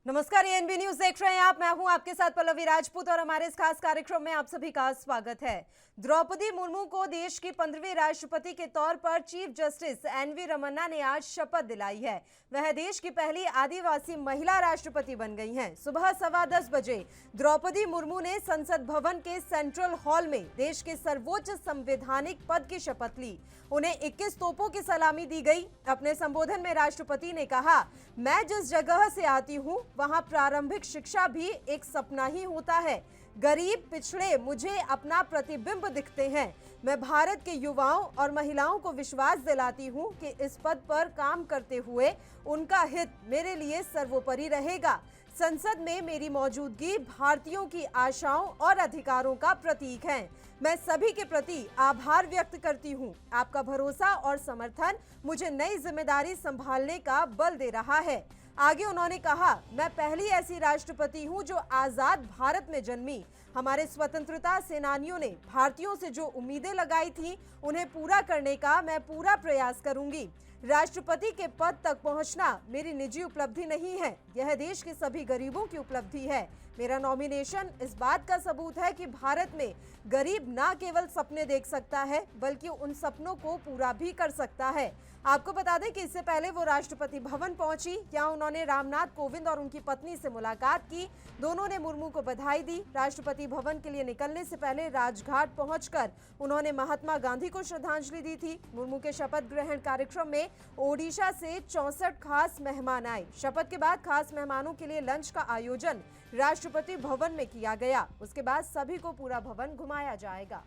नमस्कार, ये NB news देख रहे हैं आप। मैं हूं आपके साथ पल्लवी राजपूत और हमारे इस खास कार्यक्रम में आप सभी का स्वागत है। द्रौपदी मुर्मू को देश की 15वीं राष्ट्रपति के तौर पर चीफ जस्टिस एनवी रमन्ना ने आज शपथ दिलाई है। वह देश की पहली आदिवासी महिला राष्ट्रपति बन गई हैं। सुबह 10:15 बजे द्रौपदी मुर्मू ने संसद भवन के सेंट्रल हॉल में देश के सर्वोच्च संवैधानिक पद की शपथ ली। उन्हें 21 तोपों की सलामी दी गई। अपने संबोधन में राष्ट्रपति ने कहा, मैं जिस जगह से आती हूँ वहां प्रारंभिक शिक्षा भी एक सपना ही होता है। गरीब पिछड़े मुझे अपना प्रतिबिंब दिखते हैं। मैं भारत के युवाओं और महिलाओं को विश्वास दिलाती हूं कि इस पद पर काम करते हुए उनका हित मेरे लिए सर्वोपरि रहेगा। संसद में मेरी मौजूदगी भारतीयों की आशाओं और अधिकारों का प्रतीक है। मैं सभी के प्रति आभार व्यक्त करती हूं। आपका भरोसा और समर्थन मुझे नई जिम्मेदारी संभालने का बल दे रहा है। आगे उन्होंने कहा, मैं पहली ऐसी राष्ट्रपति हूं जो आजाद भारत में जन्मी। हमारे स्वतंत्रता सेनानियों ने भारतीयों से जो उम्मीदें लगाई थी उन्हें पूरा करने का मैं पूरा प्रयास करूंगी। राष्ट्रपति के पद तक पहुंचना मेरी निजी उपलब्धि नहीं है, यह देश के सभी गरीबों की उपलब्धि है। मेरा नॉमिनेशन इस बात का सबूत है कि भारत में गरीब न केवल सपने देख सकता है बल्कि उन सपनों को पूरा भी कर सकता है। आपको बता दें कि इससे पहले वो राष्ट्रपति भवन पहुंची। यहाँ उन्होंने रामनाथ कोविंद और उनकी पत्नी से मुलाकात की। दोनों ने मुर्मू को बधाई दी। राष्ट्रपति भवन के लिए निकलने से पहले राजघाट पहुंचकर उन्होंने महात्मा गांधी को श्रद्धांजलि दी थी। मुर्मू के शपथ ग्रहण कार्यक्रम में ओडिशा से 64 खास मेहमान आए। शपथ के बाद खास मेहमानों के लिए लंच का आयोजन राष्ट्रपति भवन में किया गया। उसके बाद सभी को पूरा भवन घुमाया जाएगा।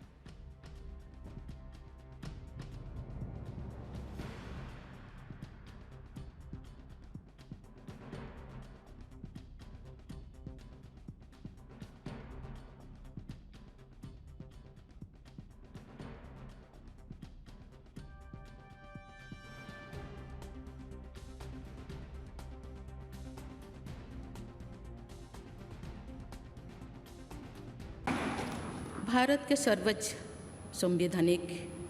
भारत के सर्वोच्च संवैधानिक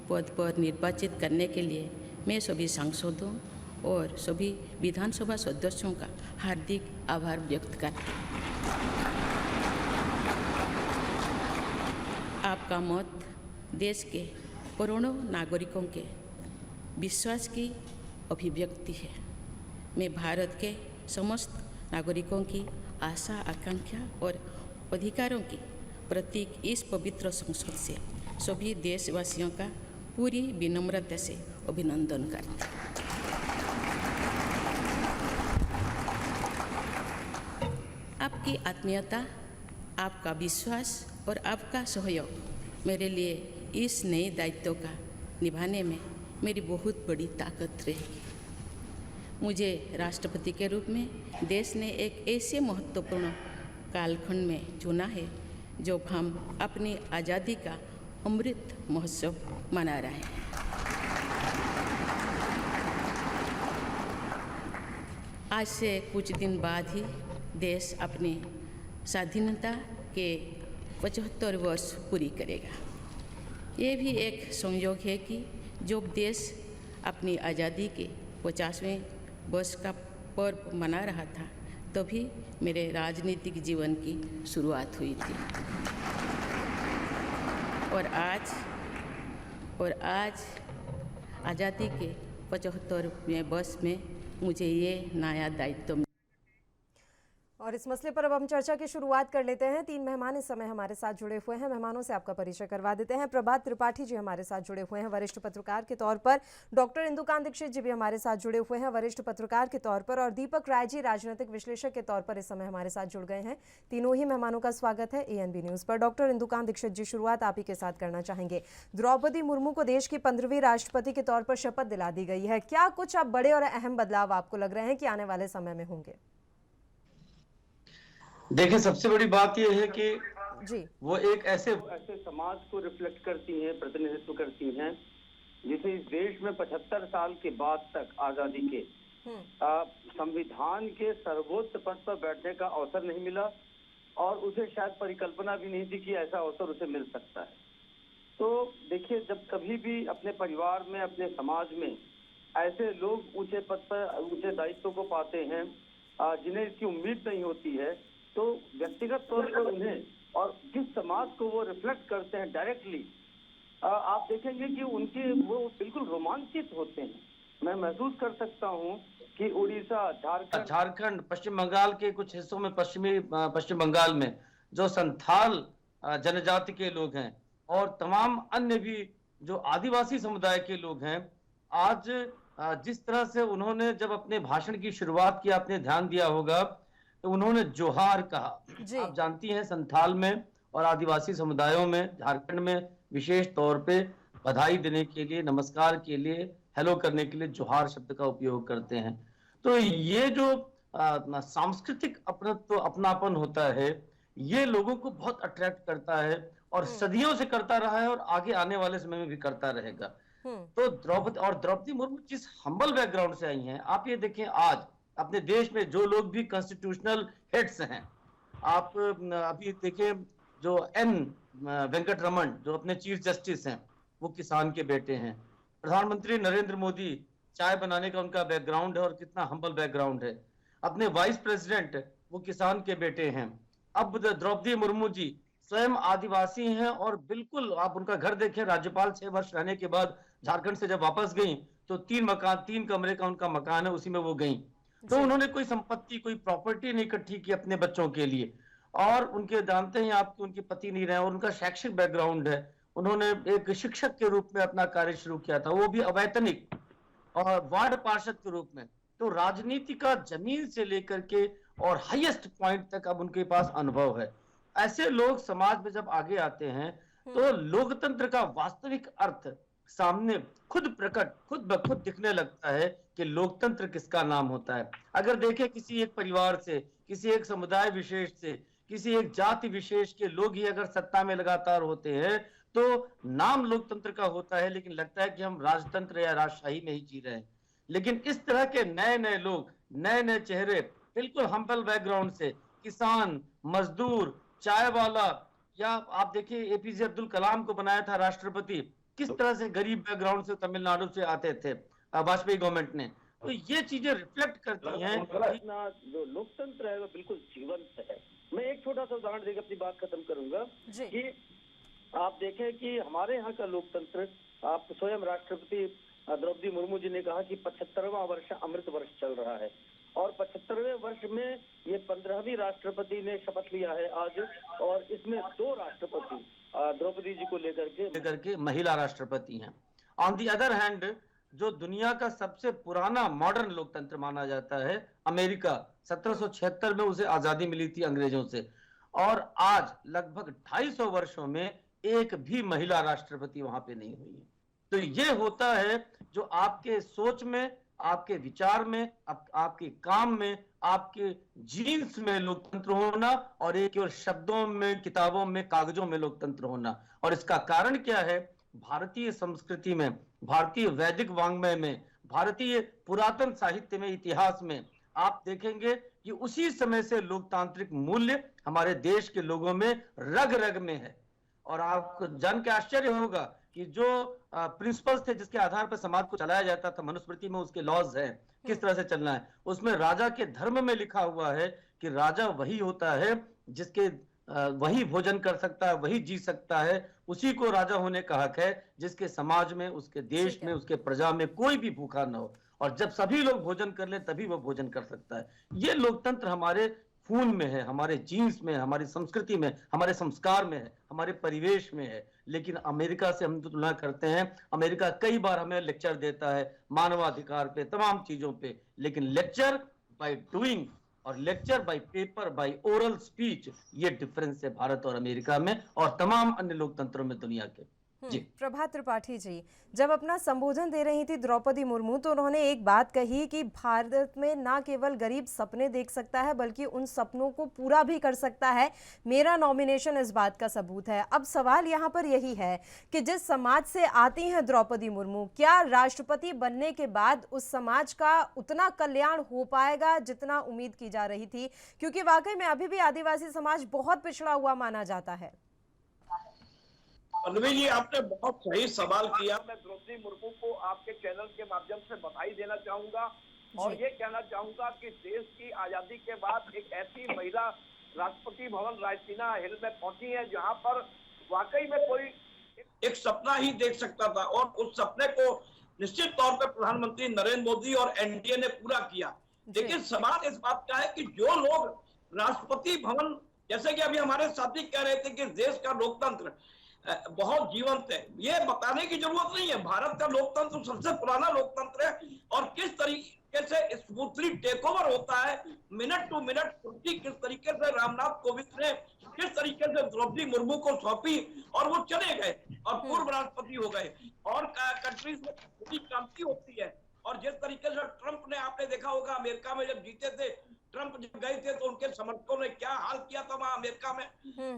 पद पर निर्वाचित करने के लिए मैं सभी सांसदों और सभी विधानसभा सदस्यों का हार्दिक आभार व्यक्त करती हूँ। आपका मत देश के करोड़ों नागरिकों के विश्वास की अभिव्यक्ति है। मैं भारत के समस्त नागरिकों की आशा, आकांक्षा और अधिकारों की प्रतीक इस पवित्र संसद से सभी देशवासियों का पूरी विनम्रता से अभिनंदन करते हैं। आपकी आत्मीयता, आपका विश्वास और आपका सहयोग मेरे लिए इस नए दायित्व का निभाने में मेरी बहुत बड़ी ताकत रहेगी। मुझे राष्ट्रपति के रूप में देश ने एक ऐसे महत्वपूर्ण कालखंड में चुना है जब हम अपनी आज़ादी का अमृत महोत्सव मना रहे हैं। आज से कुछ दिन बाद ही देश अपनी स्वाधीनता के 75 वर्ष पूरी करेगा। ये भी एक संयोग है कि जब देश अपनी आज़ादी के 50वें वर्ष का पर्व मना रहा था तभी मेरे राजनीतिक जीवन की शुरुआत हुई थी। और आज आज़ादी के 75वें वर्ष में मुझे ये नया दायित्व। और इस मसले पर अब हम चर्चा की शुरुआत कर लेते हैं। 3 मेहमान इस समय हमारे साथ जुड़े हुए हैं। मेहमानों से आपका परिचय करवा देते हैं। प्रभात त्रिपाठी जी हमारे साथ जुड़े हुए हैं वरिष्ठ पत्रकार के तौर पर। डॉक्टर इंदुकांत दीक्षित जी भी हमारे साथ जुड़े हुए हैं वरिष्ठ पत्रकार के तौर पर। और दीपक राय जी राजनीतिक विश्लेषक के तौर पर इस समय हमारे साथ जुड़ गए हैं। तीनों ही मेहमानों का स्वागत है एएनबी न्यूज पर। डॉक्टर इंदुकांत दीक्षित जी, शुरुआत आप ही के साथ करना चाहेंगे। द्रौपदी मुर्मू को देश की 15वीं राष्ट्रपति के तौर पर शपथ दिला दी गई है। क्या कुछ अब बड़े और अहम बदलाव आपको लग रहे हैं कि आने वाले समय में होंगे? देखिए, सबसे बड़ी बात यह है कि जी, वो एक ऐसे समाज को रिफ्लेक्ट करती हैं, प्रतिनिधित्व करती हैं जिसे इस देश में 75 साल के बाद तक आजादी के संविधान के सर्वोच्च पद पर बैठने का अवसर नहीं मिला और उसे शायद परिकल्पना भी नहीं थी कि ऐसा अवसर उसे मिल सकता है। तो देखिए, जब कभी भी अपने परिवार में, अपने समाज में ऐसे लोग ऊंचे पद पर, ऊंचे दायित्व को पाते हैं जिन्हें इसकी उम्मीद नहीं होती है, तो व्यक्तिगत तौर पर उन्हें और जिस समाज को वो रिफ्लेक्ट करते हैं डायरेक्टली, आप देखेंगे कि उनके वो बिल्कुल रोमांचित होते हैं। मैं महसूस कर सकता हूँ कि उड़ीसा, झारखंड, पश्चिम बंगाल के कुछ हिस्सों में, पश्चिम बंगाल में जो संथाल जनजाति के लोग हैं और तमाम अन्य भी जो आदिवासी समुदाय के लोग हैं, आज जिस तरह से उन्होंने जब अपने भाषण की शुरुआत की, आपने ध्यान दिया होगा, तो उन्होंने जोहार कहा। आप जानती हैं संथाल में और आदिवासी समुदायों में, झारखंड में विशेष तौर पे बधाई देने के लिए, नमस्कार के लिए, हेलो करने के लिए जोहार शब्द का उपयोग करते हैं। तो ये जो सांस्कृतिक अपनापन होता है, ये लोगों को बहुत अट्रैक्ट करता है और सदियों से करता रहा है और आगे आने वाले समय में भी करता रहेगा। तो द्रौपदी मुर्मू जिस हम्बल बैकग्राउंड से आई हैं, आप ये देखें आज अपने देश में जो लोग भी कॉन्स्टिट्यूशनल हेड्स हैं, आप अभी देखें जो एन वेंकट रमन जो अपने चीफ जस्टिस हैं, वो किसान के बेटे हैं। प्रधानमंत्री नरेंद्र मोदी, चाय बनाने का उनका बैकग्राउंड है और कितना हम्बल बैकग्राउंड है। अपने वाइस प्रेसिडेंट वो किसान के बेटे हैं। अब द्रौपदी मुर्मू जी स्वयं आदिवासी हैं और बिल्कुल आप उनका घर देखें, राज्यपाल 6 वर्ष रहने के बाद झारखंड से जब वापस गई तो 3 कमरे का उनका मकान है, उसी में वो गई। तो उन्होंने कोई संपत्ति, कोई प्रॉपर्टी नहीं इकट्ठी की अपने बच्चों के लिए, और उनके जानते हैं आप कि उनके पति नहीं रहे और उनका शैक्षिक बैकग्राउंड है। उन्होंने एक शिक्षक के रूप में अपना कार्य शुरू किया था, वो भी अवैतनिक, और वार्ड पार्षद के रूप में। तो राजनीति का जमीन से लेकर के और हाईएस्ट पॉइंट तक अब उनके पास अनुभव है। ऐसे लोग समाज में जब आगे आते हैं तो लोकतंत्र का वास्तविक अर्थ सामने खुद ब खुद दिखने लगता है कि लोकतंत्र किसका नाम होता है। अगर देखें किसी एक परिवार से, किसी एक समुदाय विशेष से, किसी एक जाति विशेष के लोग ही अगर सत्ता में लगातार होते हैं तो नाम लोकतंत्र का होता है, लेकिन लगता है कि हम राजतंत्र या राजशाही में ही जी रहे हैं। लेकिन इस तरह के नए नए लोग, नए नए चेहरे, बिल्कुल हम्बल बैकग्राउंड से, किसान, मजदूर, चाय वाला, या आप देखिए एपीजे अब्दुल कलाम को बनाया था राष्ट्रपति, किस तरह से गरीब बैकग्राउंड से तमिलनाडु से आते थे वाजपेयी गवर्नमेंट ने। तो ये चीजें रिफ्लेक्ट करती हैं कि जो लोकतंत्र है वो बिल्कुल जीवंत है। मैं एक छोटा सा उदाहरण देकर अपनी बात खत्म करूंगा कि आप देखें कि हमारे यहाँ का लोकतंत्र, आप स्वयं राष्ट्रपति द्रौपदी मुर्मू जी ने कहा कि 75वां वर्ष अमृत वर्ष चल रहा है, और 75वें वर्ष में ये 15वीं राष्ट्रपति ने शपथ लिया है आज, और इसमें 2 राष्ट्रपति द्रौपदी जी को लेकर के महिला राष्ट्रपति हैं। ऑन दी अदर हैंड, जो दुनिया का सबसे पुराना मॉडर्न लोकतंत्र माना जाता है अमेरिका, 1776 में उसे आजादी मिली थी अंग्रेजों से, और आज लगभग 250 वर्षों में एक भी महिला राष्ट्रपति वहां पे नहीं हुई है। तो ये होता है जो आपके सोच में, आपके विचार में, आपके काम में, आपके जीन्स में लोकतंत्र होना, और एक और शब्दों में, किताबों में, कागजों में लोकतंत्र होना। और इसका कारण क्या है? भारतीय संस्कृति में, भारतीय वैदिक वांग्मय में, भारतीय पुरातन साहित्य में, इतिहास में आप देखेंगे कि उसी समय से लोकतांत्रिक मूल्य हमारे देश के लोगों में रग रग में है। और आपको जान के आश्चर्य होगा कि जो प्रिंसिपल्स थे जिसके आधार पर समाज को चलाया जाता था, मनुस्मृति में उसके लॉज हैं किस तरह से चलना है, उसमें राजा के धर्म में लिखा हुआ है कि राजा वही होता है जिसके वही भोजन कर सकता है, वही जी सकता है, उसी को राजा होने का हक है जिसके समाज में, उसके देश में, उसके प्रजा में कोई भी भूखा ना हो, और जब सभी लोग भोजन कर ले तभी वो भोजन कर सकता है। ये लोकतंत्र हमारे खून में है, हमारे जीन्स में, हमारी संस्कृति में, हमारे संस्कार में है, हमारे परिवेश में है। लेकिन अमेरिका से हम तुलना करते हैं, अमेरिका कई बार हमें लेक्चर देता है मानवाधिकार पे, तमाम चीजों पे, लेकिन लेक्चर बाय डूइंग और lecture by paper, by oral speech, ये डिफरेंस है भारत और अमेरिका में और तमाम अन्य लोकतंत्रों में दुनिया के। प्रभात त्रिपाठी जी, जब अपना संबोधन दे रही थी द्रौपदी मुर्मू, तो उन्होंने एक बात कही कि भारत में ना केवल गरीब सपने देख सकता है बल्कि उन सपनों को पूरा भी कर सकता है। मेरा नॉमिनेशन इस बात का सबूत है। अब सवाल यहाँ पर यही है कि जिस समाज से आती हैं द्रौपदी मुर्मू, क्या राष्ट्रपति बनने के बाद उस समाज का उतना कल्याण हो पाएगा जितना उम्मीद की जा रही थी? क्योंकि वाकई में अभी भी आदिवासी समाज बहुत पिछड़ा हुआ माना जाता है। पल्लवी जी, आपने बहुत सही सवाल किया। मैं द्रौपदी मुर्मू को आपके चैनल के माध्यम से बधाई देना चाहूंगा और ये कहना चाहूंगा कि देश की आजादी के बाद एक ऐसी महिला राष्ट्रपति भवन रायसीना हिल में पहुंची है जहां पर वाकई में कोई एक सपना ही देख सकता था, और उस सपने को निश्चित तौर पर प्रधानमंत्री नरेंद्र मोदी और एनडीए ने पूरा किया। लेकिन सवाल इस बात का है कि जो लोग राष्ट्रपति भवन, जैसे कि अभी हमारे साथी कह रहे थे कि देश का लोकतंत्र बहुत जीवंत है, ये बताने की जरूरत नहीं है। भारत का लोकतंत्र सबसे पुराना लोकतंत्र है, और किस तरीके से स्मूथली टेक ओवर होता है, मिनट टू मिनट कुर्सी किस तरीके से रामनाथ कोविंद ने किस तरीके से द्रौपदी मुर्मू को सौंपी और वो चले गए और पूर्व राष्ट्रपति हो गए। और कंट्रीज में बड़ी क्रांति होती है, और जिस तरीके से ट्रंप ने, आपने देखा होगा अमेरिका में जब जीते थे, ट्रंप जब गए थे तो उनके समर्थकों ने क्या हाल किया था वहां अमेरिका में।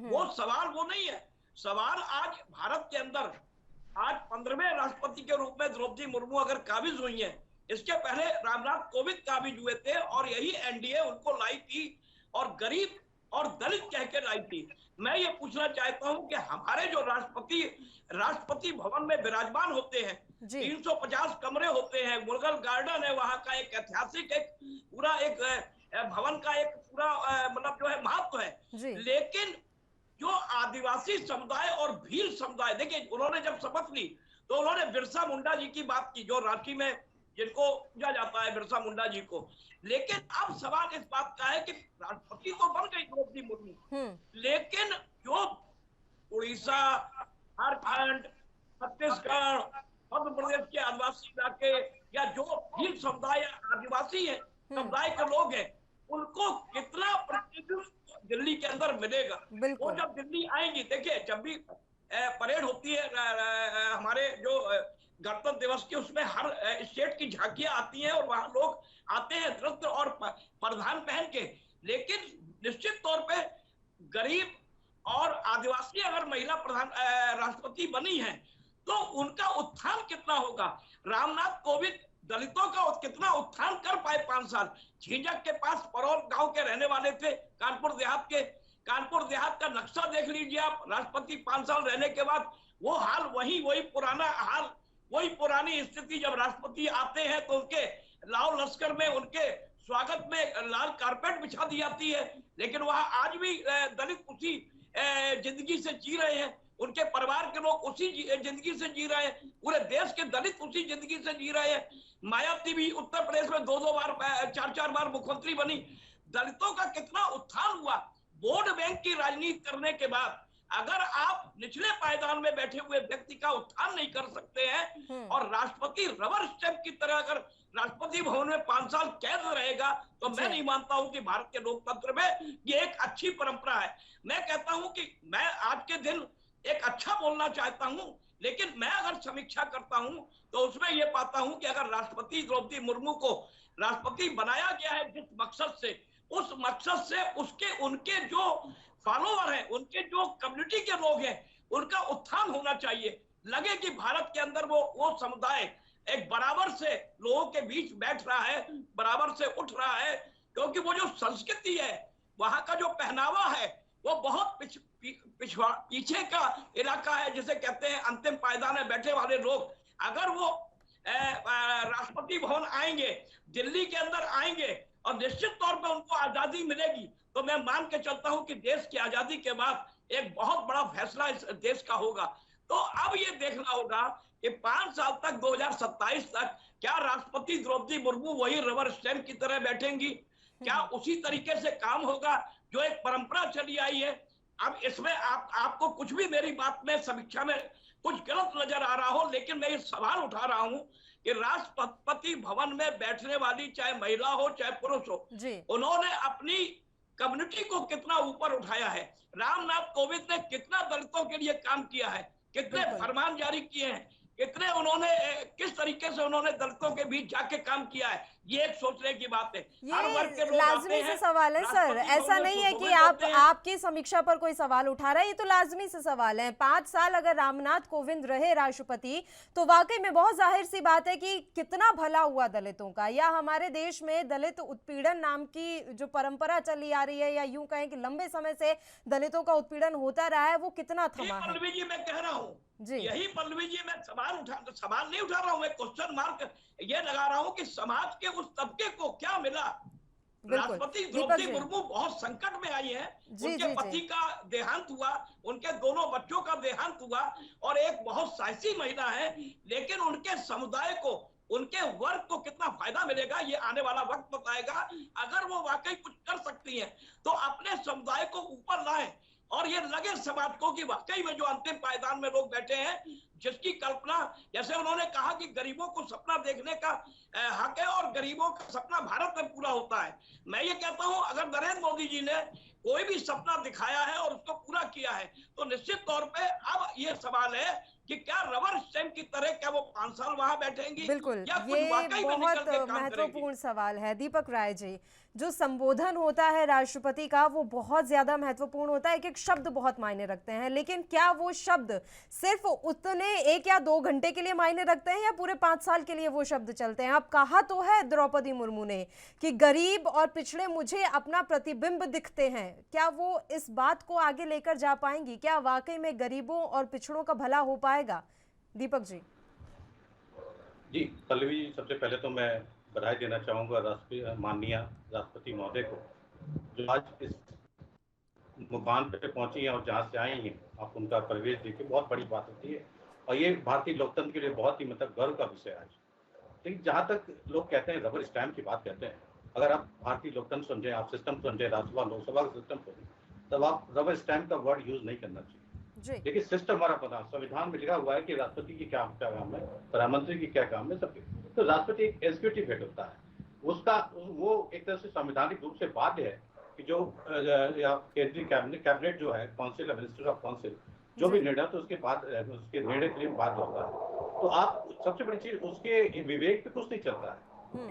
वो सवाल वो नहीं है। सवाल आज भारत के अंदर आज 15वें राष्ट्रपति के रूप में द्रौपदी मुर्मू अगर काबिज हुई हैं, इसके पहले रामनाथ कोविंद काबिज हुए थे, और यही एनडीए उनको लाई थी और गरीब और दलित कह के लाई थी। मैं ये पूछना चाहता हूं कि हमारे जो राष्ट्रपति भवन में विराजमान होते हैं, 350 कमरे होते हैं, मुगल गार्डन है, वहां का एक ऐतिहासिक एक पूरा एक भवन का एक पूरा मतलब जो है महत्व है। लेकिन जो आदिवासी समुदाय और भील समुदाय, देखिए उन्होंने जब शपथ ली तो उन्होंने बिरसा मुंडा जी की बात की, जो रांची में जिनको पूजा जाता है बिरसा मुंडा जी को। लेकिन अब सवाल इस बात का है कि राष्ट्रपति तो बन गई द्रौपदी मुर्मू, लेकिन जो उड़ीसा, झारखंड, छत्तीसगढ़, मध्य प्रदेश के आदिवासी इलाके, या जो भील समुदाय आदिवासी है समुदाय के लोग हैं, उनको कितना प्रतिनिधित्व दिल्ली के अंदर मिलेगा। वो जब दिल्ली आएंगी, देखिए जब भी परेड होती है हमारे जो गणतंत्र दिवस की, उसमें हर स्टेट की झांकियां आती हैं और वहां लोग आते हैं वस्त्र और परिधान पहन के। लेकिन निश्चित तौर पे गरीब और आदिवासी अगर महिला प्रधान राष्ट्रपति बनी है तो उनका उत्थान कितना होगा। रामनाथ कोविंद दलितों का कितना उत्थान कर पाए 5 साल। झींझक के पास परोल गांव के रहने वाले थे, कानपुर देहात के। कानपुर देहात का नक्शा देख लीजिए आप, राष्ट्रपति 5 साल रहने के बाद वो हाल वही पुराना हाल, वही पुरानी स्थिति। जब राष्ट्रपति आते हैं तो उनके लाव लश्कर में उनके स्वागत में लाल कारपेट बिछा दी जाती है, लेकिन वहां आज भी दलित उसी जिंदगी से जी रहे हैं, उनके परिवार के लोग उसी जिंदगी से जी रहे हैं, पूरे देश के दलित उसी जिंदगी से जी रहे हैं। मायावती भी उत्तर प्रदेश में 2-2 बार 4-4 बार मुख्यमंत्री बनी। दलितों का कितना उत्थान हुआ। वोट बैंक की राजनीति करने के बाद अगर आप निचले पायदान में बैठे हुए व्यक्ति का उत्थान नहीं कर सकते हैं, और राष्ट्रपति रबर स्टैंप की तरह अगर राष्ट्रपति भवन में 5 साल कैद रहेगा, तो मैं नहीं मानता हूं कि भारत के लोकतंत्र में ये एक अच्छी परंपरा है। मैं कहता हूं कि मैं आज के दिन एक अच्छा बोलना चाहता हूं, लेकिन मैं अगर समीक्षा करता हूं तो उसमें यह पाता हूं कि अगर राष्ट्रपति द्रौपदी मुर्मू को राष्ट्रपति बनाया गया है जिस मकसद से, उस मकसद से उसके उनके जो फॉलोअर हैं, उनके जो कम्युनिटी के लोग हैं, उनका उत्थान होना चाहिए। लगे कि भारत के अंदर वो समुदाय एक बराबर से लोगों के बीच बैठ रहा है, बराबर से उठ रहा है, क्योंकि वो जो संस्कृति है, वहां का जो पहनावा है, वो बहुत पीछे का इलाका है, जिसे कहते हैं अंतिम पायदान में बैठे वाले लोग। अगर वो राष्ट्रपति भवन आएंगे, दिल्ली के अंदर आएंगे और निश्चित तौर पर उनको आजादी मिलेगी, तो मैं मान के चलता हूं कि देश की आजादी के बाद एक बहुत बड़ा फैसला इस देश का होगा। तो अब ये देखना होगा कि 5 साल तक 2027 तक क्या राष्ट्रपति द्रौपदी मुर्मू वही रबर स्टैंप की तरह बैठेंगी, क्या उसी तरीके से काम होगा जो एक परंपरा चली आई है। अब इसमें आपको कुछ भी मेरी बात में समीक्षा में कुछ गलत नजर आ रहा हो, लेकिन मैं ये सवाल उठा रहा हूं कि राष्ट्रपति भवन में बैठने वाली चाहे महिला हो चाहे पुरुष हो, उन्होंने अपनी कम्युनिटी को कितना ऊपर उठाया है। रामनाथ कोविंद ने कितना दलितों के लिए काम किया है, कितने फरमान जारी किए हैं, कितने उन्होंने किस तरीके से उन्होंने दलितों के बीच जाके काम किया है, ये एक सोचने की बात है। ये लाजमी से सवाल है सर, ऐसा नहीं है कि आपकी समीक्षा पर कोई सवाल उठा रहा है, ये तो लाजमी से सवाल है। 5 साल अगर रामनाथ कोविंद रहे राष्ट्रपति, तो वाकई में बहुत जाहिर सी बात है कि कितना भला हुआ दलितों का, या हमारे देश में दलित उत्पीड़न नाम की जो परंपरा चली आ रही है, या यूं कहें कि लंबे समय से दलितों का उत्पीड़न होता रहा है, वो कितना थमा है। पल्लवी जी मैं कह रहा हूँ, यही पल्लवी जी मैं सवाल नहीं उठा रहा हूँ, मैं क्वेश्चन मार्क ये लगा रहा हूँ कि समाज के उस तबके को क्या मिला। बिल्कुल। राष्ट्रपति दीपक द्रौपदी जी। मुर्मू बहुत संकट में आई हैं। जी, उनके जी, जी। पति का देहांत हुआ, उनके दोनों बच्चों का देहांत हुआ और एक बहुत साहसी महिला है, लेकिन उनके समुदाय को, उनके वर्ग को कितना फायदा मिलेगा ये आने वाला वक्त बताएगा। अगर वो वाकई कुछ कर सकती हैं तो अपने समुदाय को ऊपर लाएं और ये लगे समाज को कि वाकई में जो अंतिम पायदान में लोग बैठे हैं, जिसकी कल्पना, जैसे उन्होंने कहा कि गरीबों को सपना देखने का हक है और गरीबों का सपना भारत में पूरा होता है। मैं ये कहता हूं अगर नरेंद्र मोदी जी ने कोई भी सपना दिखाया है और उसको पूरा किया है तो निश्चित तौर पे अब ये सवाल है कि क्या रबर स्टैंप की तरह क्या वो 5 साल वहां बैठेंगी बिल्कुल, या कुछ ये वाकई में निकल बहुत के काम करेंगी। महत्वपूर्ण सवाल है दीपक राय जी। जो संबोधन होता है राष्ट्रपति का वो बहुत ज्यादा महत्वपूर्ण होता है, एक एक शब्द बहुत मायने रखते हैं, लेकिन क्या वो शब्द सिर्फ उतने 1 या 2 घंटे के लिए मायने रखते हैं या पूरे 5 साल के लिए वो शब्द चलते हैं? अब कहा तो है द्रौपदी मुर्मू ने कि गरीब और पिछड़े मुझे अपना प्रतिबिंब दिखते हैं। क्या वो इस बात को आगे लेकर जा पाएंगी? क्या वाकई में गरीबों और पिछड़ों का भला हो पाएगा? दीपक जी। जी, पल्लवी जी, सबसे पहले तो मैं बधाई देना चाहूँगा माननीय राष्ट्रपति महोदय को, जो आज इस मुकाम पे पहुंची हैं और जहाँ से आई हैं, आप उनका प्रवेश देखिए, बहुत बड़ी बात होती है और ये भारतीय लोकतंत्र के लिए बहुत ही मतलब गर्व का विषय है आज। लेकिन जहाँ तक लोग कहते हैं रबर स्टैम्प की बात करते हैं, अगर आप भारतीय लोकतंत्र समझें, आप सिस्टम समझें, राज्यसभा लोकसभा का सिस्टम समझें, तब आप रबर स्टैम्प का वर्ड यूज नहीं करना चाहिए। देखिए सिस्टम हमारा पता, संविधान में लिखा हुआ है कि राष्ट्रपति की क्या काम है, प्रधानमंत्री की क्या काम है, सबके। तो राष्ट्रपति एक एग्जीक्यूटिव हेड होता है, उसका वो एक तरह से संवैधानिक रूप से बाध्य है कि जो केंद्रीय कैबिनेट जो है, council of minister of council, जो भी निर्णय तो उसके बाद उसके निर्णय के लिए बाध्य होता है। तो आप सबसे बड़ी चीज उसके विवेक पे कुछ नहीं चलता है,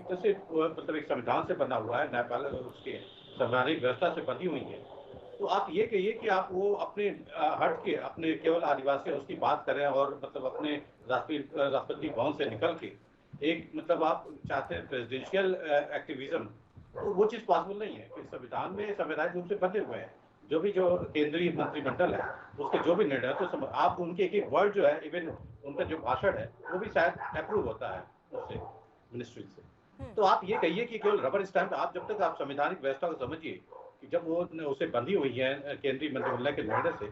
जैसे मतलब एक संविधान से बना हुआ है, न्यायपाल उसके संवैधानिक व्यवस्था से बनी हुई है। तो आप ये कहिए कि आप वो अपने हट के अपने केवल आदिवासी उसकी बात करें और मतलब अपने राष्ट्रपति भवन से निकल के एक मतलब आप चाहते हैं प्रेसिडेंशियल एक्टिविज्म, तो वो चीज़ पॉसिबल नहीं है कि संविधान में संवैधानिक रूप से बंधे हुए हैं। जो भी जो केंद्रीय मंत्रिमंडल है उसके जो भी निर्णय तो आप उनके एक एक वर्ड जो है, इवन उनका जो भाषण है वो भी शायद अप्रूव होता है उससे, मिनिस्ट्री से। तो आप ये कहिए कि केवल रबर स्टैम्प, आप जब तक आप संवैधानिक व्यवस्था को समझिए कि जब वो उसे बंधी हुई है केंद्रीय मंत्रिमंडल के निर्णय से,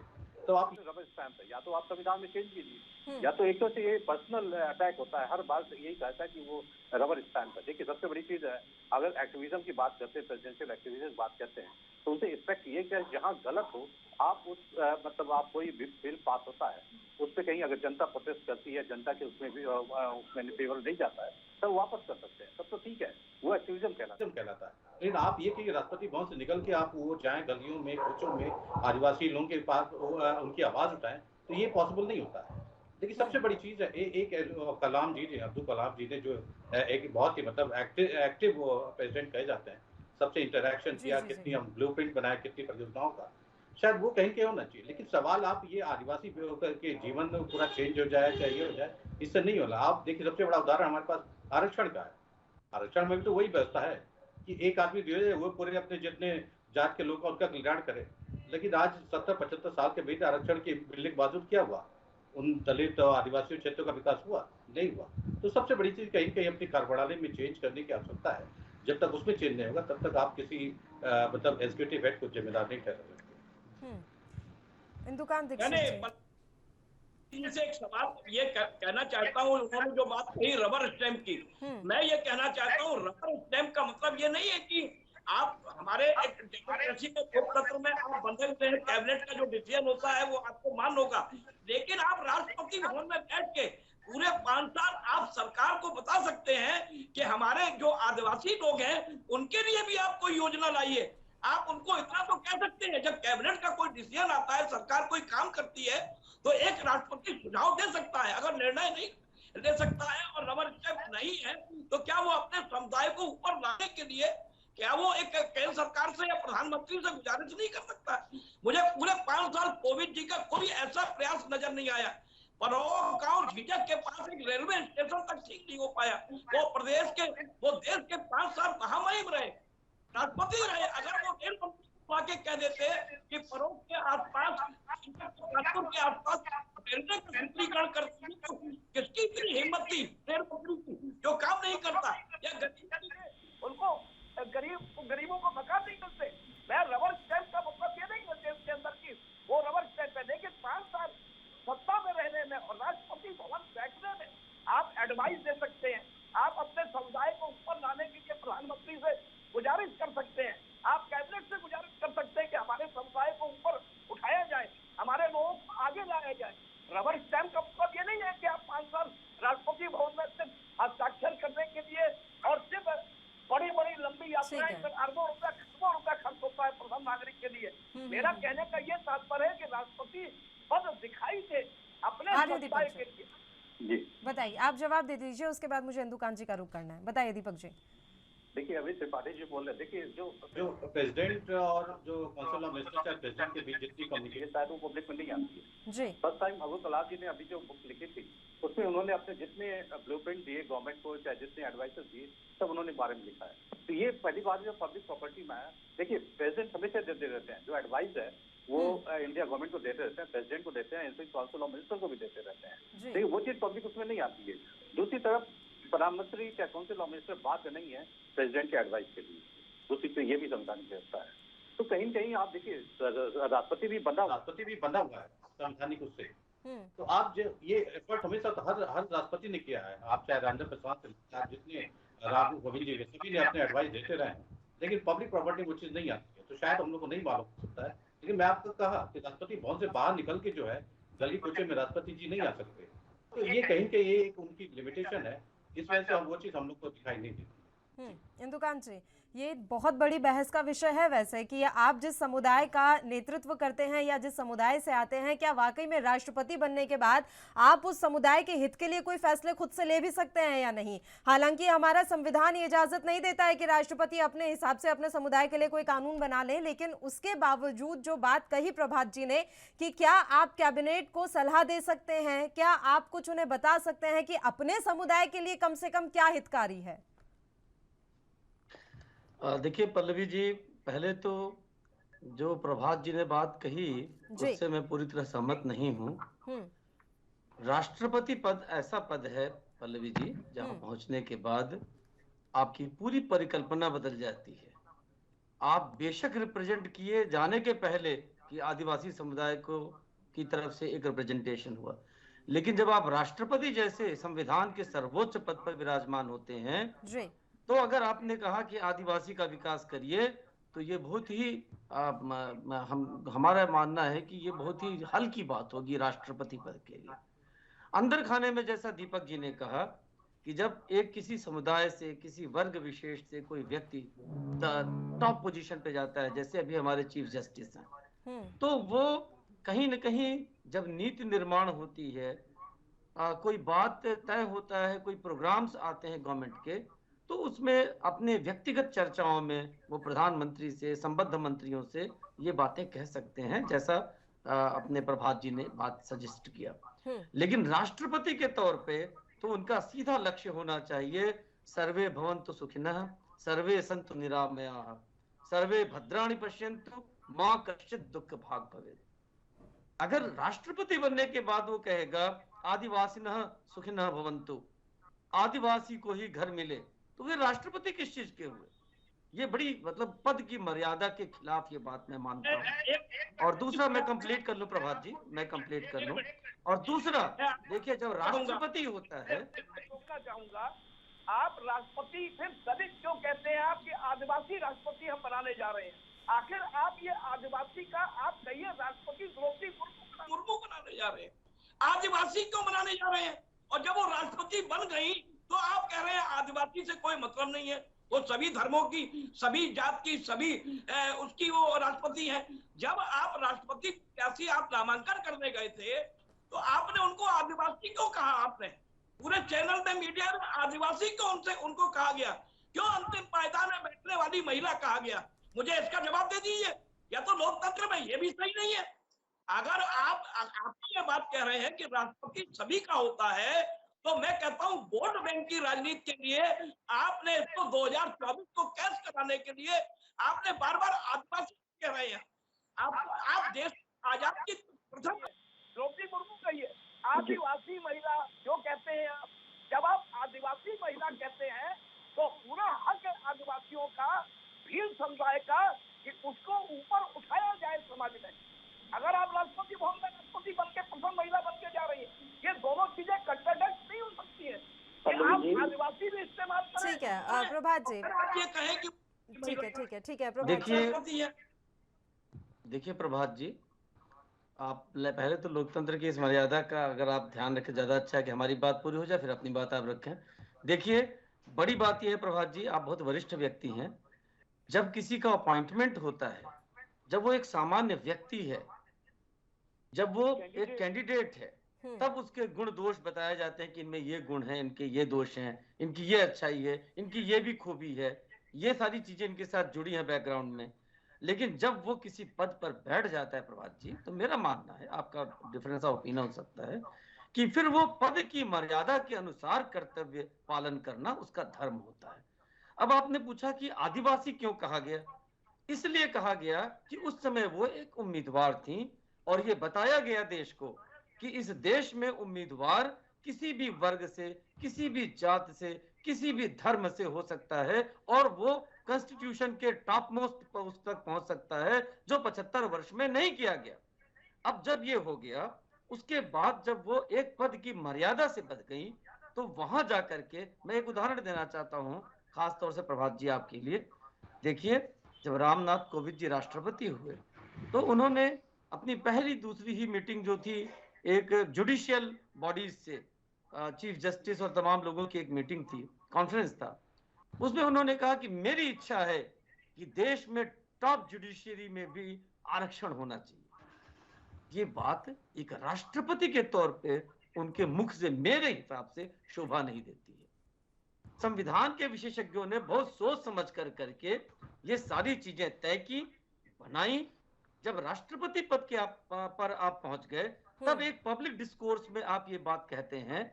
तो आप रबर स्टैम्प है, या तो आप संविधान में चेंज कीजिए, या तो एक तो से ये पर्सनल अटैक होता है, हर बार यही कहता है कि वो रबर स्टैम्प है। देखिए सबसे बड़ी चीज है, अगर एक्टिविज्म की बात करते हैं, प्रेसिडेंशियल एक्टिविज्म की बात करते हैं, तो उनसे एक्सपेक्ट ये कि जहाँ गलत हो आप उस मतलब आप कोई बिल पास होता है उस पर कहीं अगर जनता प्रोटेस्ट करती है, जनता के उसमें भी उसमें फेवर नहीं जाता है, तब वापस कर सकते हैं, तब तो ठीक है, वो एक्टिविज्म कहलाता है। लेकिन आप ये कि राष्ट्रपति भवन से निकल के आप वो जाएं गलियों में, कोचों में, आदिवासी लोगों के पास उनकी आवाज उठाएं, तो ये पॉसिबल नहीं होता है। लेकिन सबसे बड़ी चीज है एक कलाम जी ने, अब्दुल कलाम जी ने जो एक बहुत ही मतलब एक्टिव प्रेसिडेंट कहे जाते हैं, सबसे इंटरेक्शन किया, कितनी हम ब्लूप्रिंट बनाए, कितनी परियोजनाओं का, शायद वो कहीं के होना चाहिए। लेकिन सवाल आप ये आदिवासी के जीवन पूरा चेंज हो जाए, चाहे ये हो जाए, इससे नहीं होला। आप देखिए सबसे बड़ा उदाहरण हमारे पास आरक्षण का है। आरक्षण में भी तो वही व्यवस्था है कि एक आदमी जो है वो पूरे अपने जितने जात के लोग का उनका कल्याण करे। लेकिन आज 70-75 साल के बीच आरक्षण की मिलने के बावजूद क्या हुआ? उन दलित और आदिवासी क्षेत्रों का विकास हुआ? नहीं हुआ। तो सबसे बड़ी चीज कहीं कहीं अपनी कार्यप्रणाली में चेंज करने की आवश्यकता है। जब तक उसमें चेंज नहीं होगा तब तक आप किसी मतलब एग्जीक्यूटिव हेड को जिम्मेदार नहीं ठहरा सकते। से एक सवाल ये कहना चाहता हूँ, उन्होंने जो बात कही रबर स्टैम्प की, मैं ये कहना चाहता हूँ रबर स्टैम्प का मतलब ये नहीं है कि आप हमारे एक डेमोक्रेसी में लोकतंत्र में आप बंधे हुए हैं, कैबिनेट का जो डिसीजन होता है वो आपको मान होगा, लेकिन आप राष्ट्रपति भवन में बैठ के पूरे 5 साल आप सरकार को बता सकते हैं कि हमारे जो आदिवासी लोग हैं उनके लिए भी आप कोई योजना लाइए। आप उनको इतना तो कह सकते हैं, जब कैबिनेट का कोई डिसीजन आता है, सरकार कोई काम करती है, तो एक राष्ट्रपति सुझाव दे सकता है। अगर निर्णय नहीं ले सकता है और रबर स्टैम्प नहीं है, तो क्या वो अपने समुदाय को ऊपर लाने के लिए क्या वो एक केंद्र सरकार से या प्रधानमंत्री से गुजारिश नहीं कर सकता? मुझे पूरे 5 साल कोविड जी का कोई ऐसा प्रयास नजर नहीं आया। गांव झिझक के पास एक रेलवे स्टेशन तक ठीक नहीं हो पाया। वो देश के 5 साल महामहिम रहे, राष्ट्रपति रहे। अगर वो रेल मंत्री आके कह देते कि फरोख के आसपास, के आसपास रेलवे का सुदृढ़ीकरण करती है, तो किसकी इतनी हिम्मत थी रेल मंत्री की जो काम नहीं करता? या गति आगे लाया जाए। रबर स्टैम्प का मतलब ये नहीं है कि आप 5 साल राष्ट्रपति भवन में सिर्फ हस्ताक्षर करने के लिए और सिर्फ बड़ी बड़ी लंबी यात्राएं कर अरबों रुपया खर्च होता है प्रथम नागरिक के लिए। मेरा कहने का ये तात्पर्य है कि राष्ट्रपति पद दिखाई दे अपने समुदाय के लिए। जी बताइए, आप जवाब दे दीजिए, उसके बाद मुझे इंदुकांत जी का रुख करना है। बताइए दीपक जी। देखिए अभी त्रिपाठी जी बोल रहे, देखिए जो प्रेसिडेंट और जो काउंसिल ऑफ मिनिस्टर चाहे प्रेसिडेंट के बीच जितनी कम्युनिकेशन शायद वो पब्लिक में नहीं आती है। जी फर्स्ट टाइम अबुल कलाम जी ने अभी जो बुक लिखी थी उसमें उन्होंने अपने जितने ब्लूप्रिंट दिए गवर्नमेंट को, चाहे जितने एडवाइसर दिए, सब उन्होंने बारे में लिखा है। तो ये पहली बात जो पब्लिक प्रॉपर्टी में है, देखिए प्रेसिडेंट हमेशा देते रहते हैं, जो एडवाइस है वो इंडिया गवर्नमेंट को देते रहते हैं, प्रेसिडेंट को देते हैं, काउंसिल ऑफ मिनिस्टर को भी देते रहते हैं। तो वो चीज पब्लिक उसमें नहीं आती है। दूसरी तरफ प्रधानमंत्री या काउंसिल ऑफ मिनिस्टर बात नहीं है प्रेसिडेंट के एडवाइस के लिए। दूसरी चीज ये भी संविधान की व्यवस्था है। तो कहीं न कहीं आप देखिए राष्ट्रपति भी बंधा हुआ है संवैधानिक उससे। तो आप जो ये एफर्ट हमेशा तो हर राष्ट्रपति ने किया है। आप चाहे राजेंद्र प्रसाद से जितने राहुल गोविंद जी सभी ने अपने एडवाइस देते रहे हैं, लेकिन पब्लिक प्रॉपर्टी वो चीज नहीं आती है। तो शायद हम लोग को नहीं मालूम हो सकता है, लेकिन मैं आपको कहा कि राष्ट्रपति भवन से बाहर निकल के जो है गली कुचे में राष्ट्रपति जी नहीं आ सकते। तो ये कहीं के ये एक उनकी लिमिटेशन है, इस वजह से वो चीज हम लोग को दिखाई नहीं देती। इंदुकांत जी, ये बहुत बड़ी बहस का विषय है वैसे कि आप जिस समुदाय का नेतृत्व करते हैं या जिस समुदाय से आते हैं, क्या वाकई में राष्ट्रपति बनने के बाद आप उस समुदाय के हित के लिए कोई फैसले खुद से ले भी सकते हैं या नहीं? हालांकि हमारा संविधान ये इजाजत नहीं देता है कि राष्ट्रपति अपने हिसाब से अपने समुदाय के लिए कोई कानून बना ले, लेकिन उसके बावजूद जो बात कही प्रभात जी ने कि क्या आप कैबिनेट को सलाह दे सकते हैं, क्या आप कुछ उन्हें बता सकते हैं कि अपने समुदाय के लिए कम से कम क्या हितकारी है? देखिए पल्लवी जी, पहले तो जो प्रभात जी ने बात कही उससे मैं पूरी तरह सहमत नहीं हूँ। राष्ट्रपति पद ऐसा पद है पल्लवी जी, जहाँ पहुंचने के बाद आपकी पूरी परिकल्पना बदल जाती है। आप बेशक रिप्रेजेंट किए जाने के पहले कि आदिवासी समुदाय को की तरफ से एक रिप्रेजेंटेशन हुआ, लेकिन जब आप राष्ट्रपति जैसे संविधान के सर्वोच्च पद पर विराजमान होते हैं तो अगर आपने कहा कि आदिवासी का विकास करिए, तो ये बहुत ही हमारा मानना है कि ये बहुत ही हल की बात होगी राष्ट्रपति पद के लिए। अंदर खाने में जैसा दीपक जी ने कहा कि जब एक किसी समुदाय से, किसी वर्ग विशेष से कोई व्यक्ति टॉप पोजीशन पे जाता है, जैसे अभी हमारे चीफ जस्टिस हैं, तो वो कहीं न कहीं जब नीति निर्माण होती है, कोई बात तय होता है, कोई प्रोग्राम्स आते हैं गवर्नमेंट के, तो उसमें अपने व्यक्तिगत चर्चाओं में वो प्रधानमंत्री से, संबद्ध मंत्रियों से ये बातें कह सकते हैं, जैसा अपने प्रभात जी ने बात सजेस्ट किया। लेकिन राष्ट्रपति के तौर पे तो उनका सीधा लक्ष्य होना चाहिए, सर्वे भवन्तु सुखिनः, सर्वे सन्तु निरामयाः, सर्वे भद्राणि पश्यन्तु, मा कश्चित् दुःख भाग् भवेत्। अगर राष्ट्रपति बनने के बाद वो कहेगा आदिवासिनः सुखिनः भवन्तु, आदिवासी को ही घर मिले, तो वे राष्ट्रपति किस चीज के हुए? ये बड़ी मतलब पद की मर्यादा के खिलाफ ये बात मैं मानता हूँ। और दूसरा, मैं कंप्लीट कर लूं प्रभात जी, मैं कंप्लीट कर लूं। और दूसरा देखिए, जब राष्ट्रपति होता है, चाहूंगा आप राष्ट्रपति फिर दलित क्यों कहते हैं आप कि आदिवासी राष्ट्रपति हम बनाने जा रहे हैं? आखिर आप ये आदिवासी का आप कहिए राष्ट्रपति द्रौपदी मुर्मू बनाने जा रहे हैं, आदिवासी क्यों बनाने जा रहे हैं? और जब वो राष्ट्रपति बन गई तो आप कह रहे हैं आदिवासी से कोई मतलब नहीं है, वो सभी धर्मों की, सभी जात की, सभी उसकी वो राष्ट्रपति है। जब आप राष्ट्रपति प्रत्याशी आप नामांकन करने गए थे तो आपने उनको आदिवासी क्यों कहा? आपने पूरे चैनल में, मीडिया में आदिवासी क्यों उनको कहा गया? क्यों अंतिम पायदान में बैठने वाली महिला कहा गया? मुझे इसका जवाब दे दीजिए। या तो लोकतंत्र में ये भी सही नहीं है। अगर आप ये बात कह रहे हैं कि राष्ट्रपति सभी का होता है, तो मैं कहता हूं वोट बैंक की राजनीति के लिए आपने इसको 2024 को कैश कराने के लिए आपने बार बार आदिवासी कह रहे हैं। आप देश आजाद की प्रथम द्रौपदी मुर्मू कहिए आदिवासी महिला जो कहते हैं आप, जब आप आदिवासी महिला कहते हैं तो पूरा हक है आदिवासियों का, भील समुदाय का, कि उसको ऊपर उठाया जाए समाज में। अगर आप राष्ट्रपति भवन में राष्ट्रपति बन के प्रथम महिला बन के जा रही है, ये दोनों चीजें कंट्राडिक्ट नहीं हो सकती है। आप आदिवासी भी इस्तेमाल करें। ठीक है प्रभात जी, आप ये कहें कि ठीक है प्रभात जी। देखिए प्रभात जी, पहले तो लोकतंत्र की इस मर्यादा का अगर आप ध्यान रखें ज्यादा अच्छा है कि हमारी बात पूरी हो जाए, फिर अपनी बात आप रखें। देखिए, बड़ी बात यह है प्रभात जी, आप बहुत वरिष्ठ व्यक्ति हैं। जब किसी का अपॉइंटमेंट होता है, जब वो एक सामान्य व्यक्ति है, जब वो एक कैंडिडेट है, तब उसके गुण दोष बताए जाते हैं कि इनमें ये गुण हैं, इनके ये दोष हैं, इनकी ये अच्छाई है, इनकी ये भी खूबी है, ये सारी चीजें इनके साथ जुड़ी हैं बैकग्राउंड में। लेकिन जब वो किसी पद पर बैठ जाता है प्रभात जी, तो मेरा मानना है, आपका डिफरेंस ऑफ ओपिनियन हो सकता है, कि फिर वो पद की मर्यादा के अनुसार कर्तव्य पालन करना उसका धर्म होता है। अब आपने पूछा कि आदिवासी क्यों कहा गया? इसलिए कहा गया कि उस समय वो एक उम्मीदवार थी, और ये बताया गया देश को कि इस देश में उम्मीदवार किसी भी वर्ग से, किसी भी जात से, किसी भी धर्म से हो सकता है, और वो कॉन्स्टिट्यूशन के टॉप मोस्ट पोस्ट तक पहुंच सकता है, जो 75 वर्ष में नहीं किया गया। अब जब ये हो गया, उसके बाद जब वो एक पद की मर्यादा से बच गई, तो वहां जाकर के मैं एक उदाहरण देना चाहता हूं, खास तौर से प्रभात जी आपके लिए। देखिए, जब रामनाथ कोविंद जी राष्ट्रपति हुए, तो उन्होंने अपनी पहली दूसरी ही मीटिंग जो थी, एक जुडिशियल बॉडीज से, चीफ जस्टिस और तमाम लोगों की एक मीटिंग थी, कॉन्फ्रेंस था, उसमें उन्होंने कहा कि मेरी इच्छा है कि देश में टॉप जुडिशियरी में भी आरक्षण होना चाहिए। ये बात एक राष्ट्रपति के तौर पे उनके मुख से मेरे हिसाब से शोभा नहीं देती है। संविधान के विशेषज्ञों ने बहुत सोच समझ कर करके ये सारी चीजें तय की, बनाई। जब राष्ट्रपति पद के पर आप पहुंच गए, तब एक पब्लिक डिस्कोर्स में आप ये बात कहते हैं,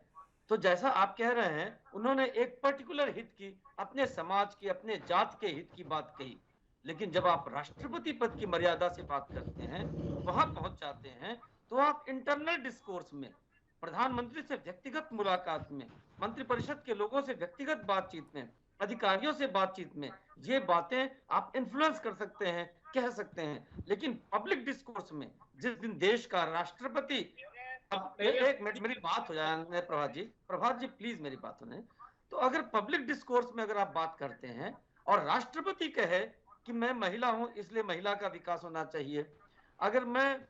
तो जैसा आप कह रहे हैं, उन्होंने एक पर्टिकुलर हित की, अपने समाज की, अपने जात के हित की बात कही। लेकिन जब आप राष्ट्रपति पद की मर्यादा से बात करते हैं, वहां पहुंच जाते हैं, तो आप इंटरनल डिस्कोर्स में, प्रधानमंत्री से व्यक्तिगत मुलाकात में, मंत्रिपरिषद के लोगों से व्यक्तिगत बातचीत में, अधिकारियों से बातचीत में, ये बातें आप इन्फ्लुएंस कर सकते हैं, कह सकते हैं। लेकिन पब्लिक डिस्कोर्स में, जिस दिन देश का राष्ट्रपति, अब एक मिनट मेरी बात हो जाए प्रभात जी प्लीज मेरी बात सुने। तो अगर पब्लिक डिस्कोर्स में अगर आप बात करते हैं और राष्ट्रपति कहे कि मैं महिला हूं इसलिए महिला का विकास होना चाहिए, अगर मैं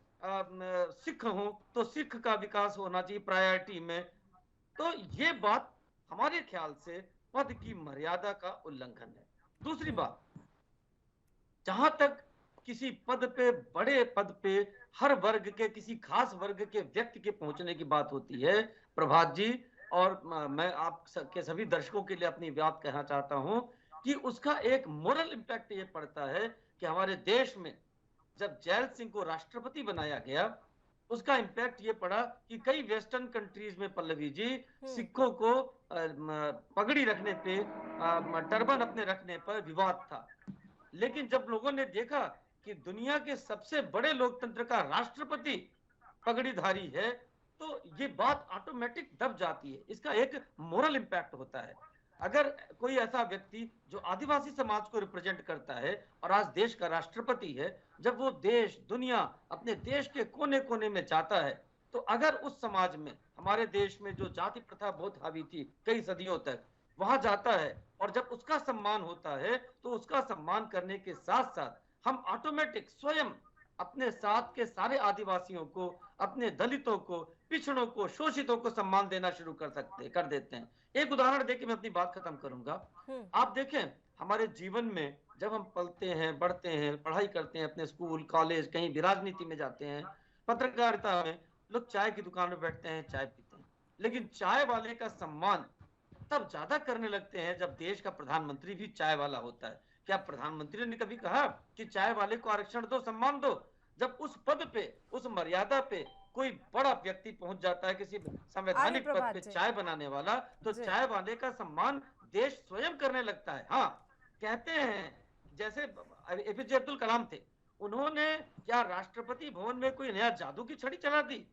सिख हूं तो सिख का विकास होना चाहिए प्रायोरिटी में, तो ये बात हमारे ख्याल से पद की मर्यादा का उल्लंघन है। दूसरी बात, जहां तक किसी पद पे, बड़े पद पे, हर वर्ग के, किसी खास वर्ग के व्यक्ति के पहुंचने की बात होती है प्रभात जी, और मैं आप के सभी दर्शकों के लिए अपनी बात कहना चाहता हूं कि उसका एक मोरल इंपैक्ट ये पड़ता है कि हमारे देश में जब जैल सिंह को राष्ट्रपति बनाया गया, उसका इंपैक्ट ये पड़ा कि कई वेस्टर्न कंट्रीज में पल्लवी जी, सिखों को पगड़ी रखने पे, टर्बन अपने रखने पर विवाद था। लेकिन जब लोगों ने देखा कि दुनिया के सबसे बड़े लोकतंत्र का राष्ट्रपति पगड़ीधारी है, तो ये बात ऑटोमेटिक दब जाती है। इसका एक मोरल इंपैक्ट होता है। अगर कोई ऐसा व्यक्ति जो आदिवासी समाज को रिप्रेजेंट करता है और आज देश का राष्ट्रपति है, जब वो देश, दुनिया, अपने देश के कोने कोने में जाता है, तो अगर उस समाज में, हमारे देश में जो जाति प्रथा बहुत हावी थी कई सदियों तक, वहां जाता है और जब उसका सम्मान होता है, तो उसका सम्मान करने के साथ साथ हम ऑटोमेटिक स्वयं अपने साथ के सारे आदिवासियों को, अपने दलितों को, पिछड़ों को, शोषितों को सम्मान देना शुरू कर देते हैं। एक उदाहरण देके मैं अपनी बात खत्म करूंगा। आप देखें, हमारे जीवन में जब हम पलते हैं, बढ़ते हैं, पढ़ाई करते हैं, अपने स्कूल, कॉलेज, कहीं भी राजनीति में जाते हैं, पत्रकारिता में, लोग चाय की दुकान में बैठते हैं, चाय पीते हैं। लेकिन चाय वाले का सम्मान तब ज्यादा करने लगते हैं जब देश का प्रधानमंत्री भी चाय वाला होता है। क्या प्रधानमंत्री ने कभी कहा कि चाय वाले को आरक्षण दो, सम्मान दो? जब उस पद पे, उस मर्यादा पे कोई बड़ा व्यक्ति पहुंच जाता है, किसी संवैधानिक पद पे, चाय बनाने वाला, तो चाय वाले का सम्मान देश स्वयं करने लगता है। हाँ, कहते हैं जैसे एपीजे अब्दुल कलाम थे, उन्होंने क्या राष्ट्रपति भवन में कोई नया जादू की छड़ी चला दी?